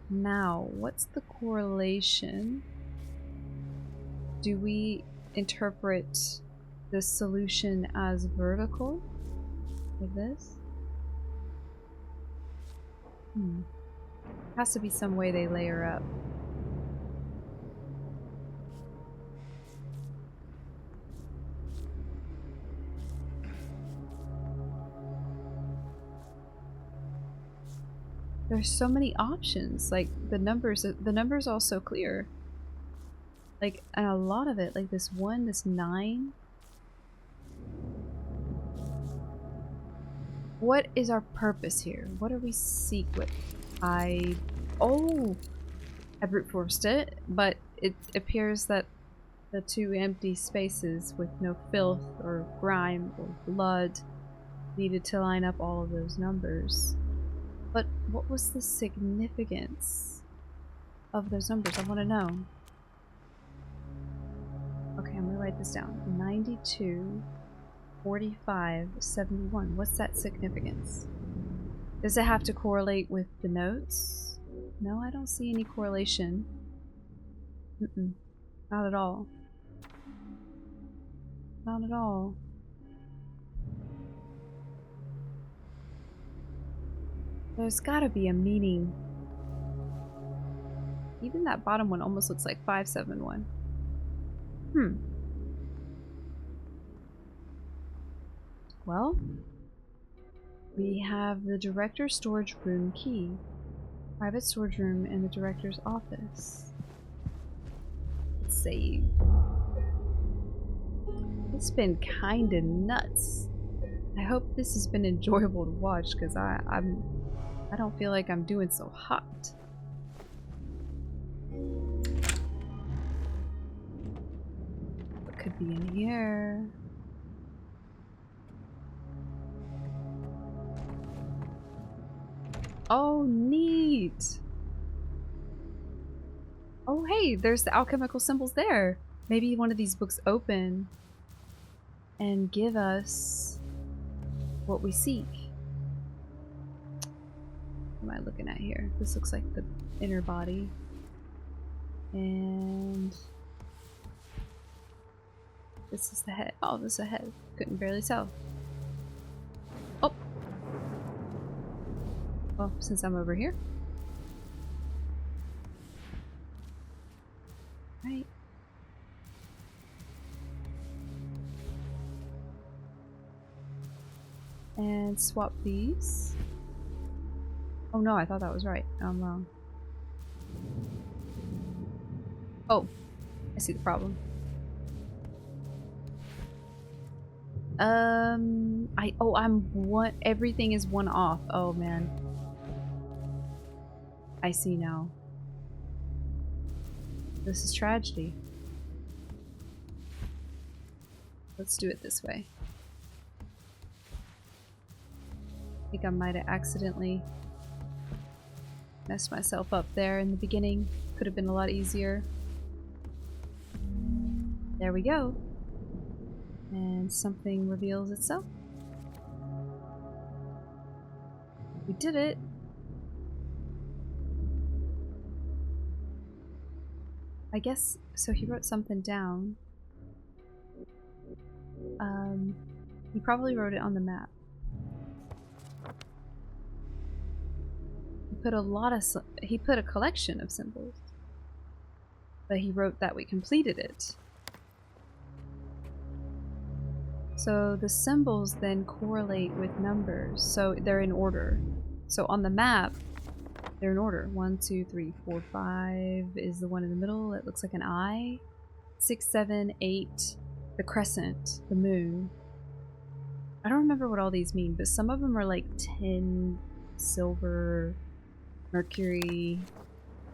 Now, what's the correlation? Do we interpret this solution as vertical? Like this? Has to be some way they layer up. There's so many options. Like the numbers are all so clear. Like, and a lot of it, like this 1, this 9. What is our purpose here? What do we seek with? I brute forced it, but it appears that the 2 empty spaces with no filth or grime or blood needed to line up all of those numbers. But what was the significance of those numbers? I want to know. Okay, I'm gonna write this down. 92, 45, 71. What's that significance? Does it have to correlate with the notes? No, I don't see any correlation. Not at all. Not at all. There's gotta be a meaning. Even that bottom one almost looks like 571. Well, we have the director's storage room key, private storage room, and the director's office. Let's save. It's been kinda nuts. I hope this has been enjoyable to watch because I don't feel like I'm doing so hot. What could be in here? Oh, neat! Oh, hey, there's the alchemical symbols there. Maybe one of these books open and give us what we seek. What am I looking at here? This looks like the inner body. And this is the head. Oh, this is a head. Couldn't barely tell. Oh! Well, since I'm over here. Right. And swap these. Oh no, I thought that was right. I'm wrong. Oh, I see the problem. Everything is 1 off. Oh man. I see now. This is tragedy. Let's do it this way. I think I might have accidentally messed myself up there in the beginning. Could have been a lot easier. There we go. And something reveals itself. We did it. I guess, so he wrote something down. He probably wrote it on the map. He put a collection of symbols. But he wrote that we completed it. So the symbols then correlate with numbers, so they're in order. So on the map, they're in order. 1, 2, 3, 4, 5 is the one in the middle. It looks like an eye. 6, 7, 8, the crescent, the moon. I don't remember what all these mean, but some of them are like tin, silver, Mercury.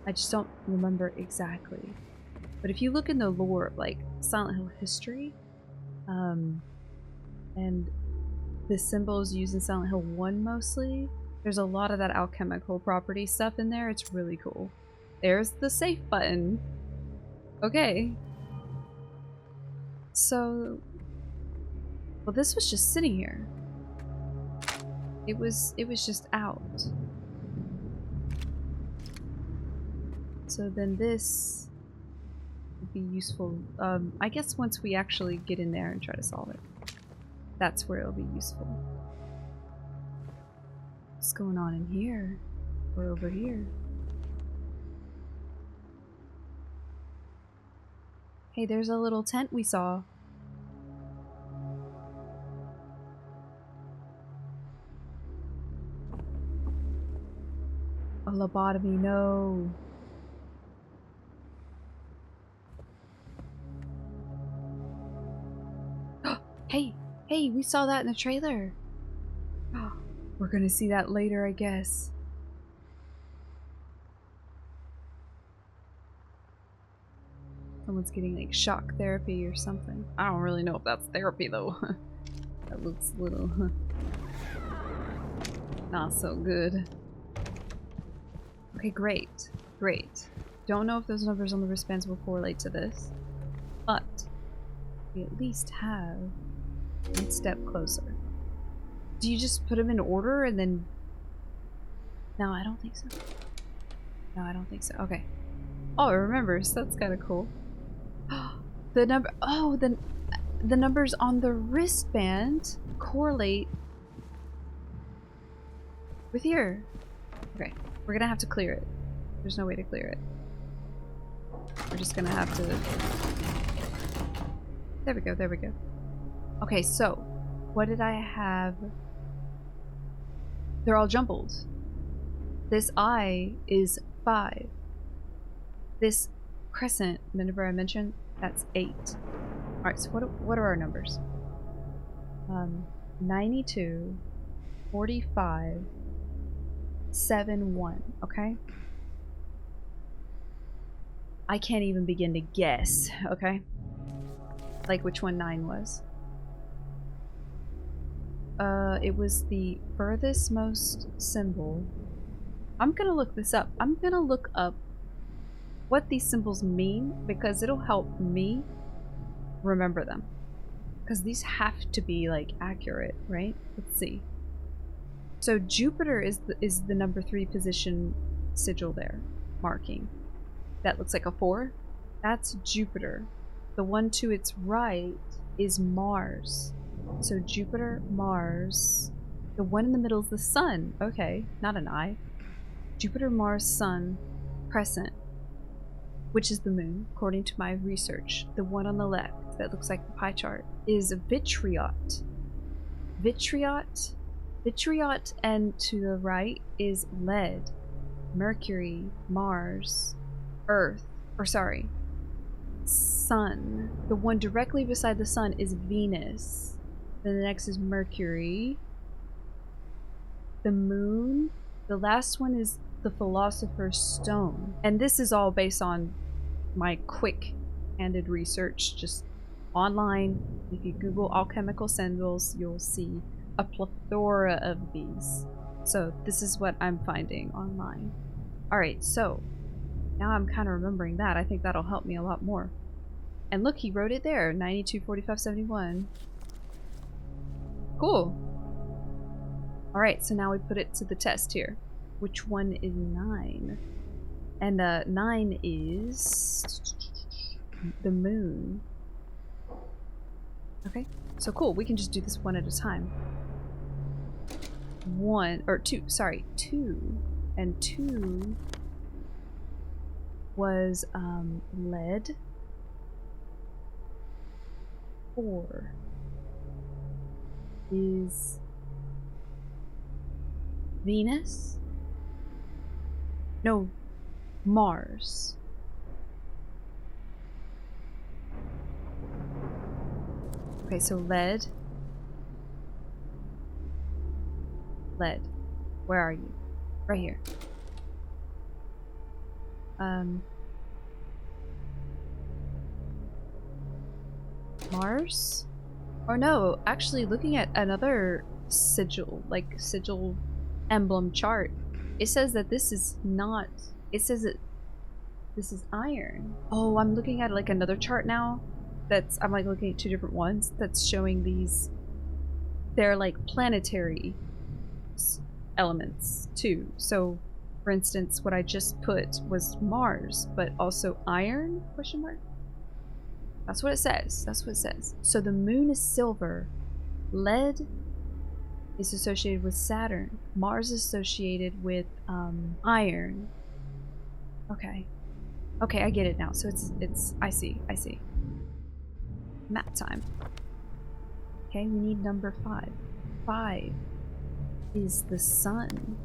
I just don't remember exactly. But if you look in the lore of like Silent Hill history, and the symbols used in Silent Hill 1 mostly, there's a lot of that alchemical property stuff in there. It's really cool. There's the safe button. Okay. So, well, this was just sitting here. It was just out. So then this would be useful. I guess once we actually get in there and try to solve it, that's where it'll be useful. What's going on in here? Or over here? Hey, there's a little tent we saw. A lobotomy, no. Hey, hey, we saw that in the trailer. We're gonna see that later, I guess. Someone's getting like shock therapy or something. I don't really know if that's therapy though. That looks a little not so good. Okay, great. Great. Don't know if those numbers on the wristbands will correlate to this, but we at least have one step closer. Do you just put them in order and then... No, I don't think so. No, I don't think so. Okay. Oh, it remembers. That's kind of cool. The number... Oh, the numbers on the wristband correlate with here. Okay. We're gonna have to clear it. There's no way to clear it. We're just gonna have to... There we go, there we go. Okay, so, what did I have? They're all jumbled. This I is 5. This crescent, the number I mentioned, that's 8. Alright, so what are our numbers? 92, 45, 7, 1, okay? I can't even begin to guess, okay? Like which one 9 was. It was the furthest most symbol. I'm gonna look this up. I'm gonna look up what these symbols mean because it'll help me remember them. Because these have to be like accurate, right? Let's see. So Jupiter is the number 3 position sigil there, marking. That looks like a 4. That's Jupiter. The one to its right is Mars. So Jupiter, Mars. The one in the middle is the Sun. Okay, not an I. Jupiter, Mars, Sun, crescent, which is the moon, according to my research. The one on the left that looks like the pie chart is Vitriot. Vitriot, and to the right is lead, Mercury, Mars, Earth, or sorry, Sun. The one directly beside the Sun is Venus. Then the next is Mercury. The moon. The last one is the Philosopher's Stone. And this is all based on my quick-handed research, just online. If you Google alchemical symbols, you'll see a plethora of these. So this is what I'm finding online. Alright, so now I'm kind of remembering that. I think that'll help me a lot more. And look, he wrote it there, 92, 45, 71. Cool. Alright, so now we put it to the test here. Which one is 9? And 9 is the moon. Okay, so cool. We can just do this one at a time. 2, sorry, 2. And 2 was lead. 4 is Venus? No, Mars. Okay, so lead. Lead. Where are you? Right here. Mars? Or no, actually looking at another sigil, like sigil emblem chart, it says that this is not, it says that this is iron. Oh, I'm looking at like another chart now that's, I'm like looking at 2 different ones that's showing these, they're like planetary elements too. So for instance, what I just put was Mars, but also iron, question mark? That's what it says. That's what it says. So the moon is silver. Lead is associated with Saturn. Mars is associated with iron. Okay. Okay, I get it now. So it's I see. Map time. Okay, we need number 5. 5 is the sun.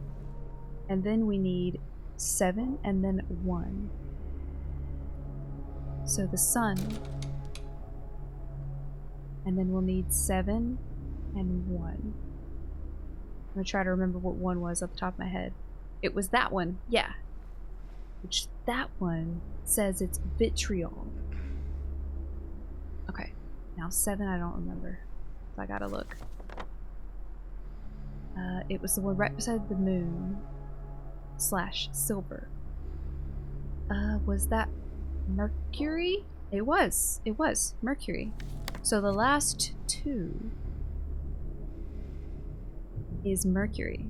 And then we need 7 and then 1. So the sun. And then we'll need 7 and 1. I'm gonna try to remember what 1 was off the top of my head. It was that one, yeah. Which that one says it's vitriol. Okay, now 7 I don't remember. So I gotta look. It was the one right beside the moon. / silver. Was that Mercury? It was Mercury. So the last 2 is Mercury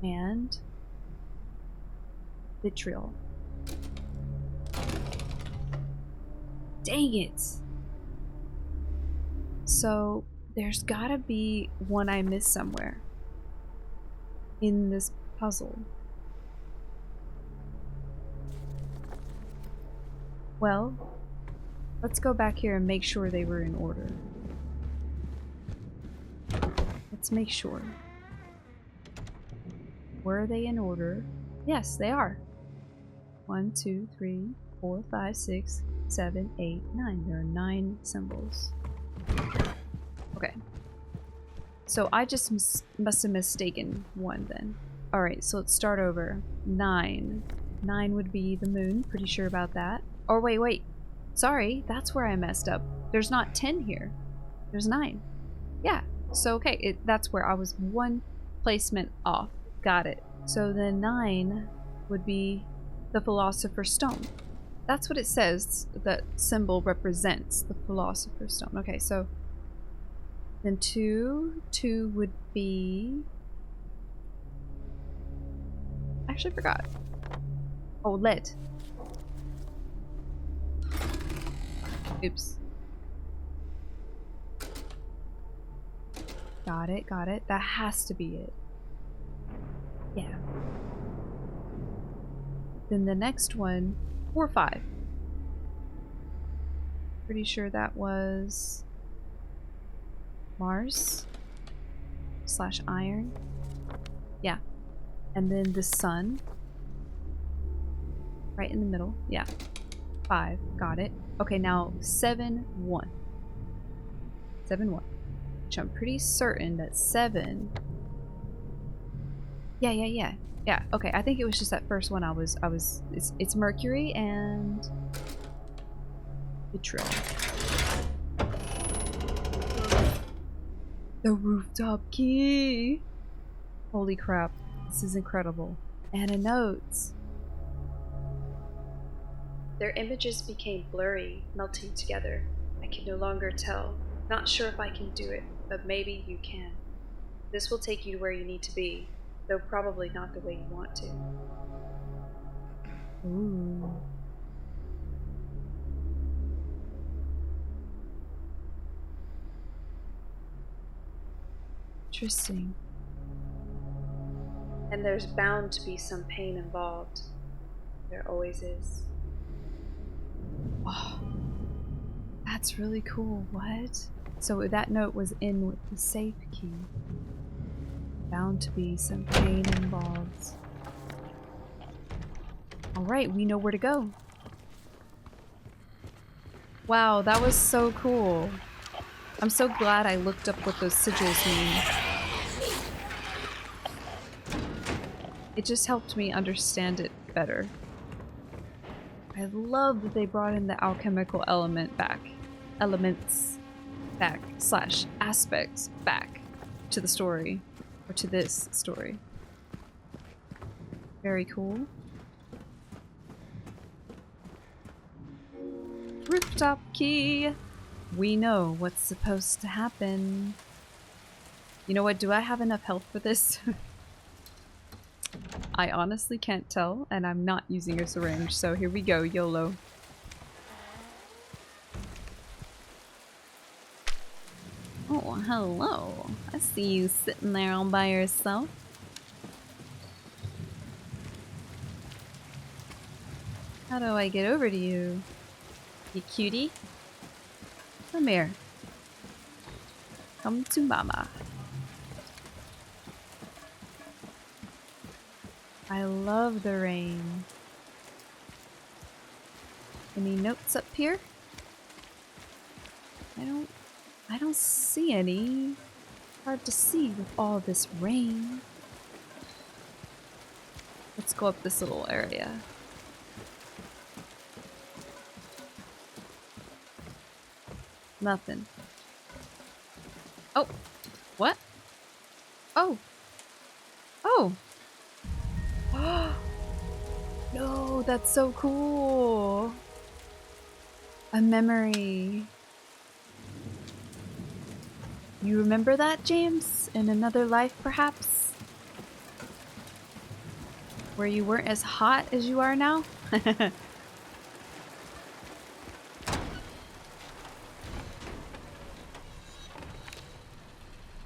and vitriol. Dang it! So there's gotta be one I missed somewhere in this puzzle. Well, let's go back here and make sure they were in order. Let's make sure. Were they in order? Yes, they are. 1, 2, 3, 4, 5, 6, 7, 8, 9. There are 9 symbols. Okay. So I just must have mistaken 1 then. Alright, so let's start over. 9. 9 would be the moon. Pretty sure about that. Oh, wait. Sorry, that's where I messed up. There's not 10 here. There's 9. Yeah. So, okay, that's where I was 1 placement off. Got it. So then 9 would be the Philosopher's Stone. That's what it says that symbol represents, the Philosopher's Stone. Okay, so then 2 would be... I actually forgot. Oh, lead. Oops. Got it. That has to be it. Yeah. Then the next one, 4, 5. Pretty sure that was Mars / iron. Yeah. And then the sun. Right in the middle. Yeah. 5. Got it. Okay, now 7, 1. 7, 1. Which I'm pretty certain that 7... Yeah. Yeah, okay, I think it was just that first one it's Mercury and vitriol. The rooftop key! Holy crap, this is incredible. And a note. Their images became blurry, melting together. I can no longer tell. Not sure if I can do it, but maybe you can. This will take you to where you need to be, though probably not the way you want to. Ooh. Interesting. And there's bound to be some pain involved. There always is. Oh, that's really cool. What? So that note was in with the safe key. Bound to be some pain involved. Alright, we know where to go. Wow, that was so cool. I'm so glad I looked up what those sigils mean. It just helped me understand it better. I love that they brought in the alchemical elements back / aspects back to the story, or to this story. Very cool. Rooftop key! We know what's supposed to happen. You know what, do I have enough health for this? I honestly can't tell, and I'm not using a syringe, so here we go, YOLO. Oh, hello. I see you sitting there all by yourself. How do I get over to you? You cutie? Come here. Come to mama. I love the rain. Any notes up here? I don't see any. Hard to see with all this rain. Let's go up this little area. Nothing. Oh! What? Oh! Oh! No, that's so cool! A memory. You remember that, James? In another life, perhaps? Where you weren't as hot as you are now?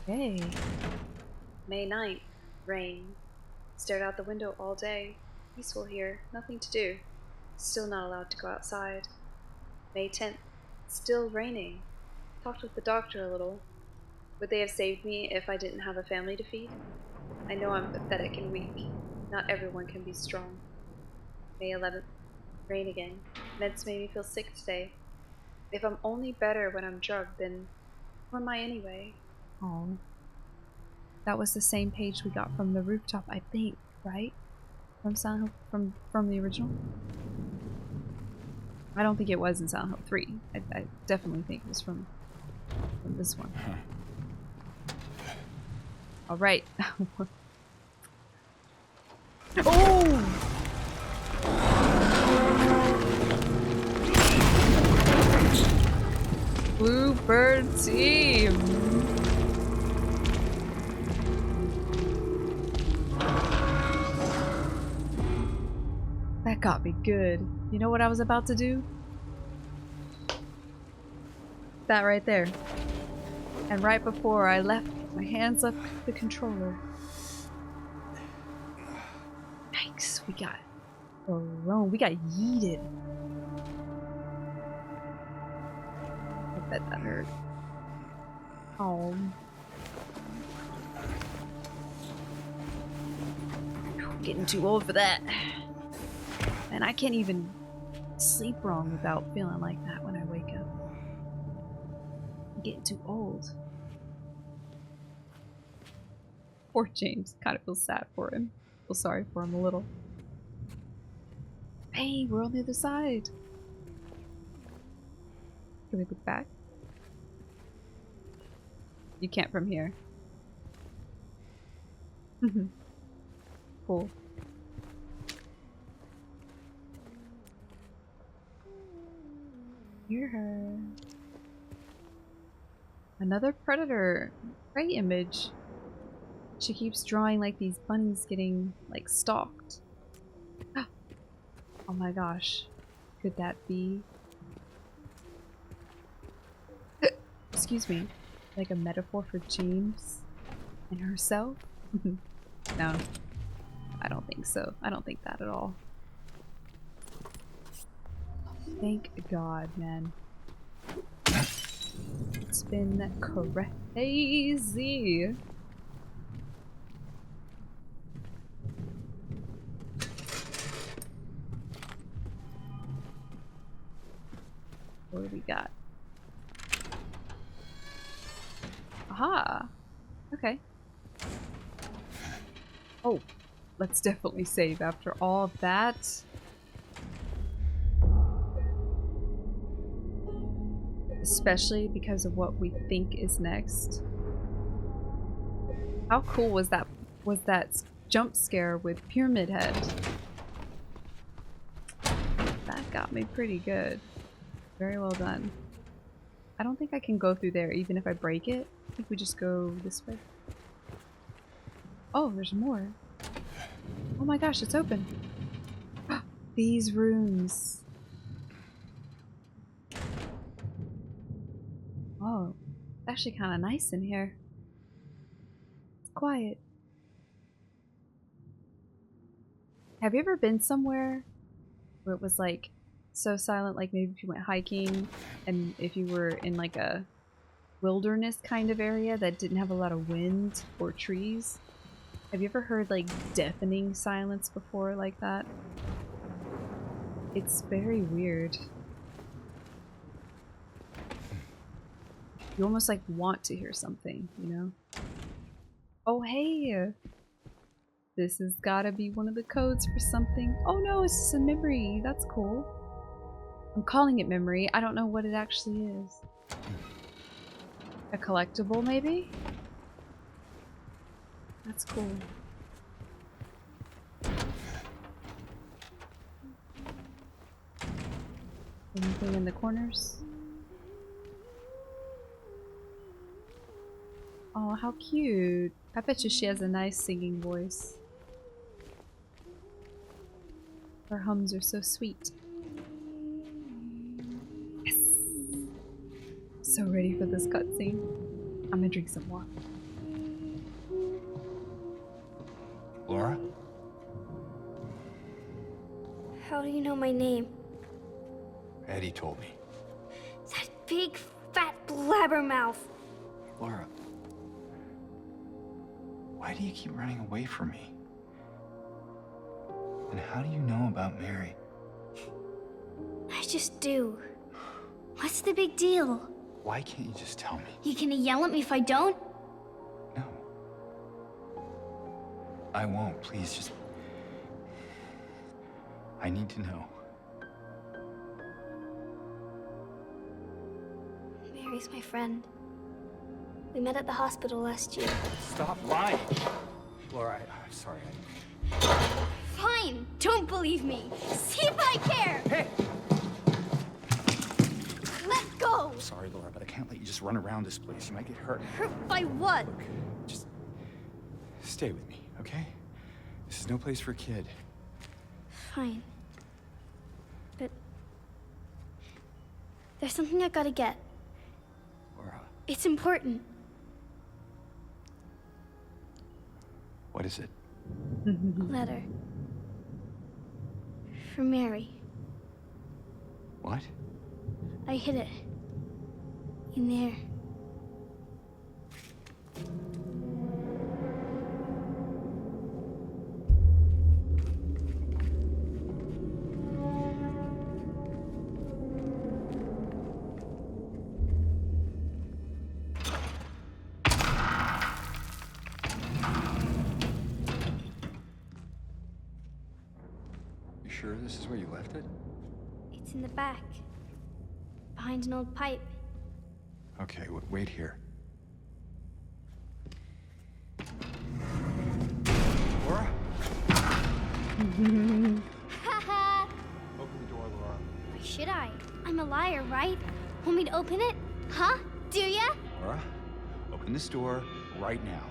Hey. May 9th. Rain. Stared out the window all day. Peaceful here. Nothing to do. Still not allowed to go outside. May 10th. Still raining. Talked with the doctor a little. Would they have saved me if I didn't have a family to feed? I know I'm pathetic and weak. Not everyone can be strong. May 11th. Rain again. Meds made me feel sick today. If I'm only better when I'm drugged, then who am I anyway? Oh. That was the same page we got from the rooftop, I think, right? From Silent Hill, from the original? I don't think it was in Silent Hill 3. I definitely think it was from this one. Alright. Oh! Bluebird team! That got me good. You know what I was about to do? That right there. And right before I left, my hands left the controller. Yikes, we got thrown. We got yeeted. I bet that hurt. Oh. Getting too old for that. And I can't even sleep wrong without feeling like that when I wake up. I'm getting too old. Poor James. Kind of feel sad for him. Feel sorry for him a little. Hey, we're on the other side. Can we look back? You can't from here. Cool. Hear her. Another predator prey image. She keeps drawing like these bunnies getting like stalked. Oh my gosh. Could that be? Excuse me. Like a metaphor for James and herself? No. I don't think so. I don't think that at all. Thank God, man. It's been crazy. What do we got? Aha! Okay. Oh, let's definitely save after all of that. Especially because of what we think is next. How cool was that jump scare with Pyramid Head? That got me pretty good. Very well done. I don't think I can go through there even if I break it. I think we just go this way. Oh, there's more. Oh my gosh, it's open. These rooms. Oh, it's actually kind of nice in here. It's quiet. Have you ever been somewhere where it was like so silent, like maybe if you went hiking and if you were in like a wilderness kind of area that didn't have a lot of wind or trees? Have you ever heard like deafening silence before like that? It's very weird. You almost like want to hear something, you know? Oh hey! This has gotta be one of the codes for something. Oh no, it's just a memory. That's cool. I'm calling it memory. I don't know what it actually is. A collectible, maybe? That's cool. Anything in the corners? Oh, how cute. I bet you she has a nice singing voice. Her hums are so sweet. Yes! So ready for this cutscene. I'm gonna drink some water. Laura? How do you know my name? Eddie told me. That big, fat blabbermouth. Laura. Why do you keep running away from me? And how do you know about Mary? I just do. What's the big deal? Why can't you just tell me? You gonna yell at me if I don't? No. I won't. Please, just... I need to know. Mary's my friend. We met at the hospital last year. Stop lying! Laura, I'm sorry. Fine! Don't believe me! See if I care! Hey! Let go! I'm sorry, Laura, but I can't let you just run around this place. You might get hurt. Hurt by what? Look, just stay with me, okay? This is no place for a kid. Fine. But there's something I gotta get. Laura, It's important. what is it? A letter. For Mary. What? I hid it. In there. You sure this is where you left it? It's in the back. Behind an old pipe. Okay, wait here. Laura? Haha! Open the door, Laura. Why should I? I'm a liar, right? Want me to open it? Huh? Do ya? Laura, open this door right now.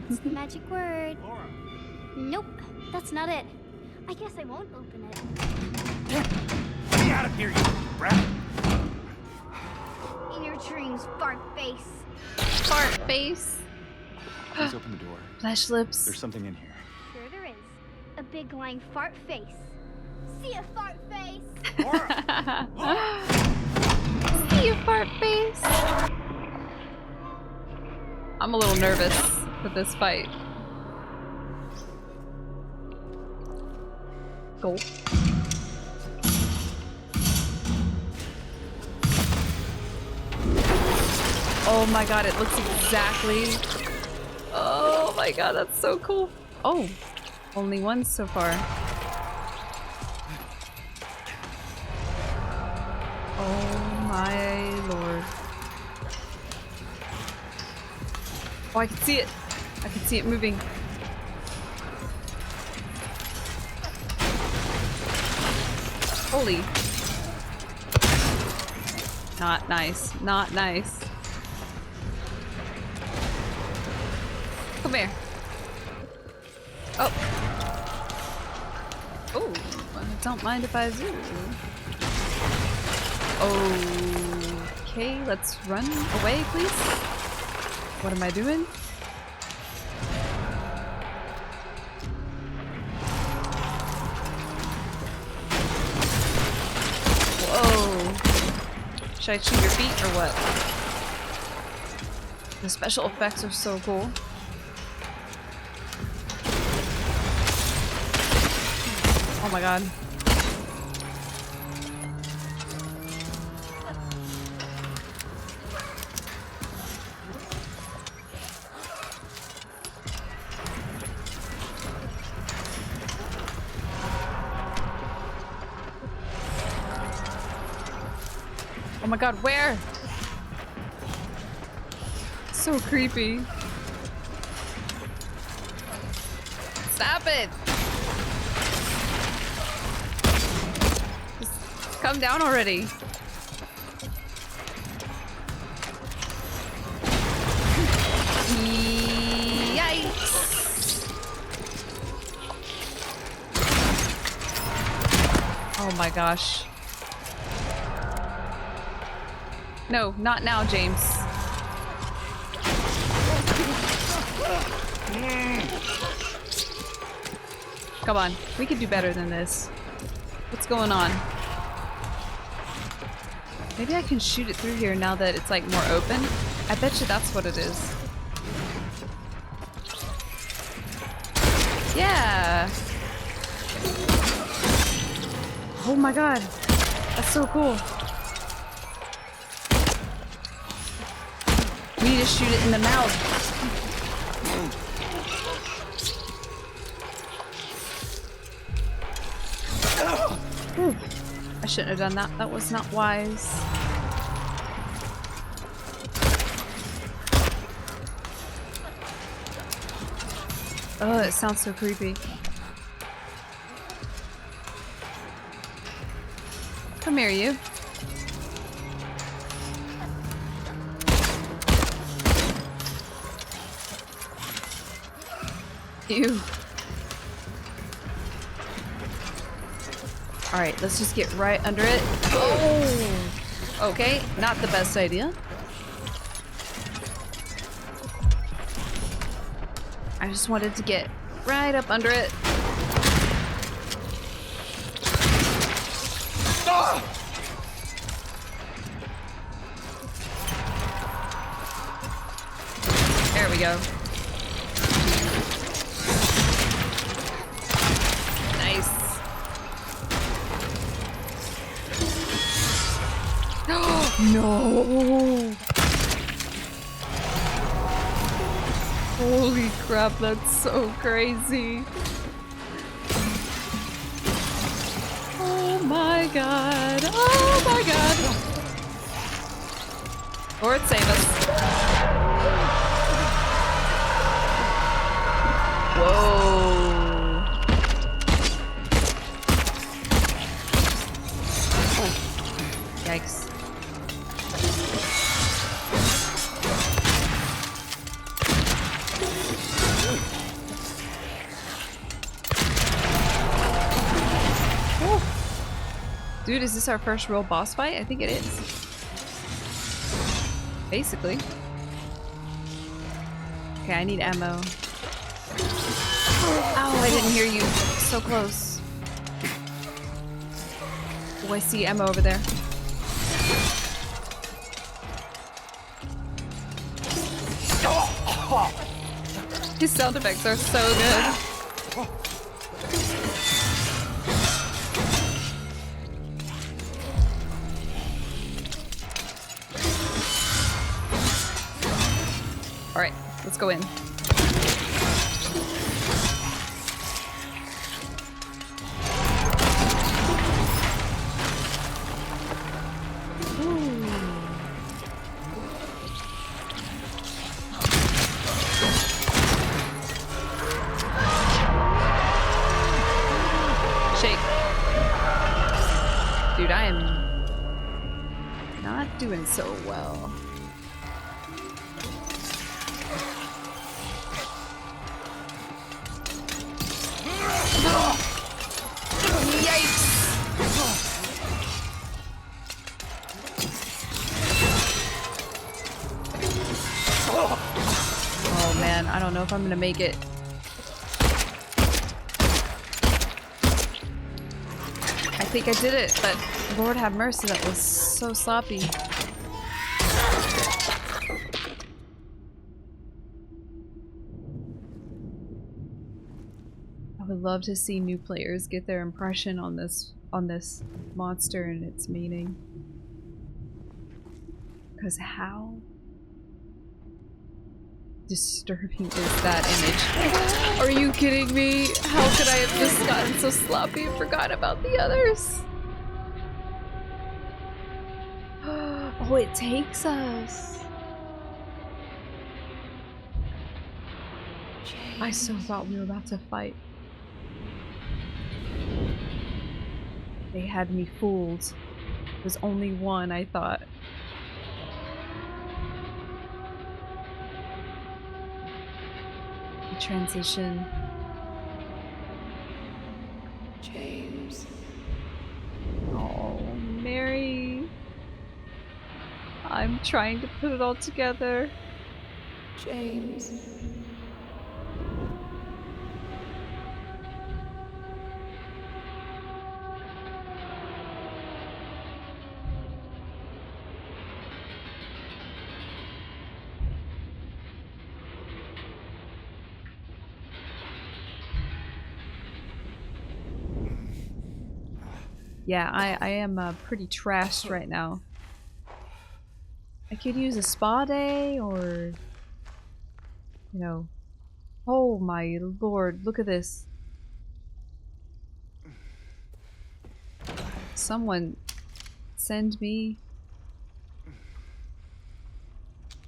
It's the magic word. Laura! Nope, that's not it. I guess I won't open it. Get me out of here, you rat! In your dreams, fart face. Fart face. Please open the door. Flesh lips. There's something in here. Sure there is. A big lying fart face. See a fart face? Laura! Laura! See you, fart face. I'm a little nervous with this fight. Go. Oh my god, it looks exactly... Oh my god, that's so cool. Oh, only one so far. Oh my lord. Oh, I can see it. I can see it moving. Holy. Not nice. Not nice. Come here. Oh. Oh, don't mind if I do. Okay, let's run away, please. What am I doing? Whoa. Should I chew your feet or what? The special effects are so cool. Oh my god. Oh my god, where? So creepy. Stop it! Just come down already. Yikes! Oh my gosh. No, not now, James. Come on, we can do better than this. What's going on? Maybe I can shoot it through here now that it's like more open. I bet you that's what it is. Yeah! Oh my god, that's so cool. We need to shoot it in the mouth. Ooh. I shouldn't have done that. That was not wise. Oh, it sounds so creepy. Come here, you. Ew. Alright, let's just get right under it. Oh! Okay, not the best idea. I just wanted to get right up under it. There we go. Nice. No! Holy crap, that's so crazy. Oh my god. Oh my god. Lord save us. Whoa. Yikes. Dude, is this our first real boss fight? I think it is. Basically. Okay, I need ammo. Ow, I didn't hear you. So close. Oh, I see ammo over there. His sound effects are so good. Alright, let's go in. Dude, I am not doing so well. Yikes! Oh man, I don't know if I'm gonna make it. I think I did it, but Lord have mercy, that was so sloppy. would love to see new players get their impression on this monster and its meaning. Because how disturbing is that image? Are you kidding me? How could I have just gotten so sloppy and forgot about the others? Oh, it takes us. I so thought we were about to fight. They had me fooled. It was only one, I thought. The transition. James. Oh, Mary. I'm trying to put it all together. James. Yeah, I am pretty trashed right now. I could use a spa day or, you know, oh my lord, look at this. Someone send me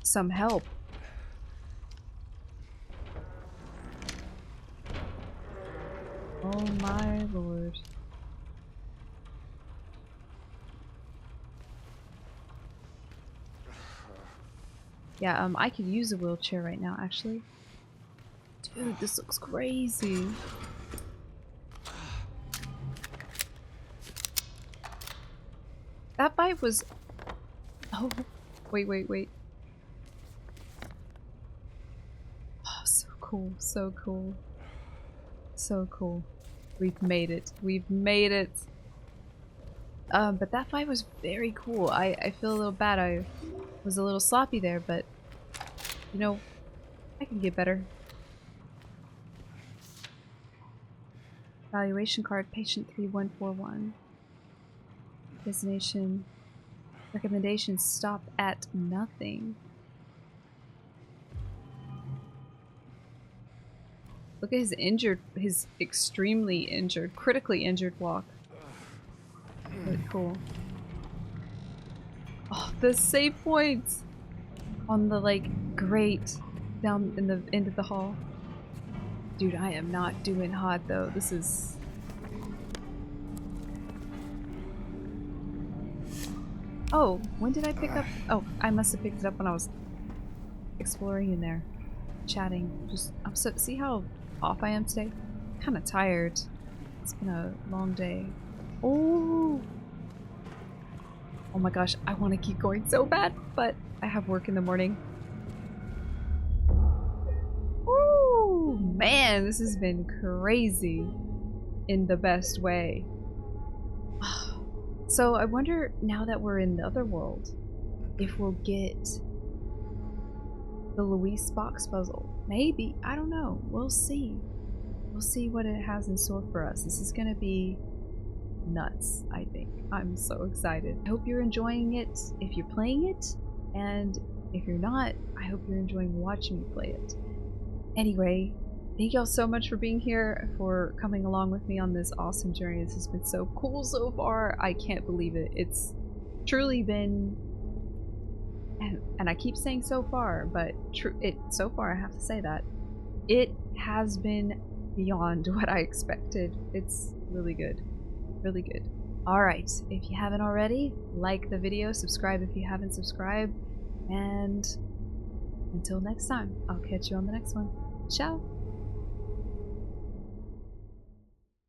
some help. Oh my lord. Yeah, I could use a wheelchair right now, actually. Dude, this looks crazy. That bite was... Oh, wait. Oh, so cool, so cool. So cool. We've made it. We've made it! But that fight was very cool. I feel a little bad. I was a little sloppy there, but you know, I can get better. Evaluation card, patient 3141. Destination. Recommendations, stop at nothing. Look at his extremely injured, critically injured walk. Really cool. Oh, the save points on the like grate down in the end of the hall. Dude, I am not doing hot though. This is... Oh, when did I pick up? Oh, I must have picked it up when I was exploring in there, chatting. Just, I'm so, see how off I am today? Kind of tired. It's been a long day. Oh! Oh my gosh, I want to keep going so bad, but I have work in the morning. Ooh, man, this has been crazy in the best way. So I wonder, now that we're in the Otherworld, if we'll get the Luis box puzzle. Maybe, I don't know. We'll see. We'll see what it has in store for us. This is gonna be nuts, I think. I'm so excited. I hope you're enjoying it if you're playing it, and if you're not, I hope you're enjoying watching me play it. Anyway, thank y'all so much for being here, for coming along with me on this awesome journey. This has been so cool so far. I can't believe it. It's truly been, and I keep saying so far, but so far I have to say that it has been beyond what I expected. It's really good. Really good. Alright, if you haven't already, like the video, subscribe if you haven't subscribed, and until next time, I'll catch you on the next one. Ciao!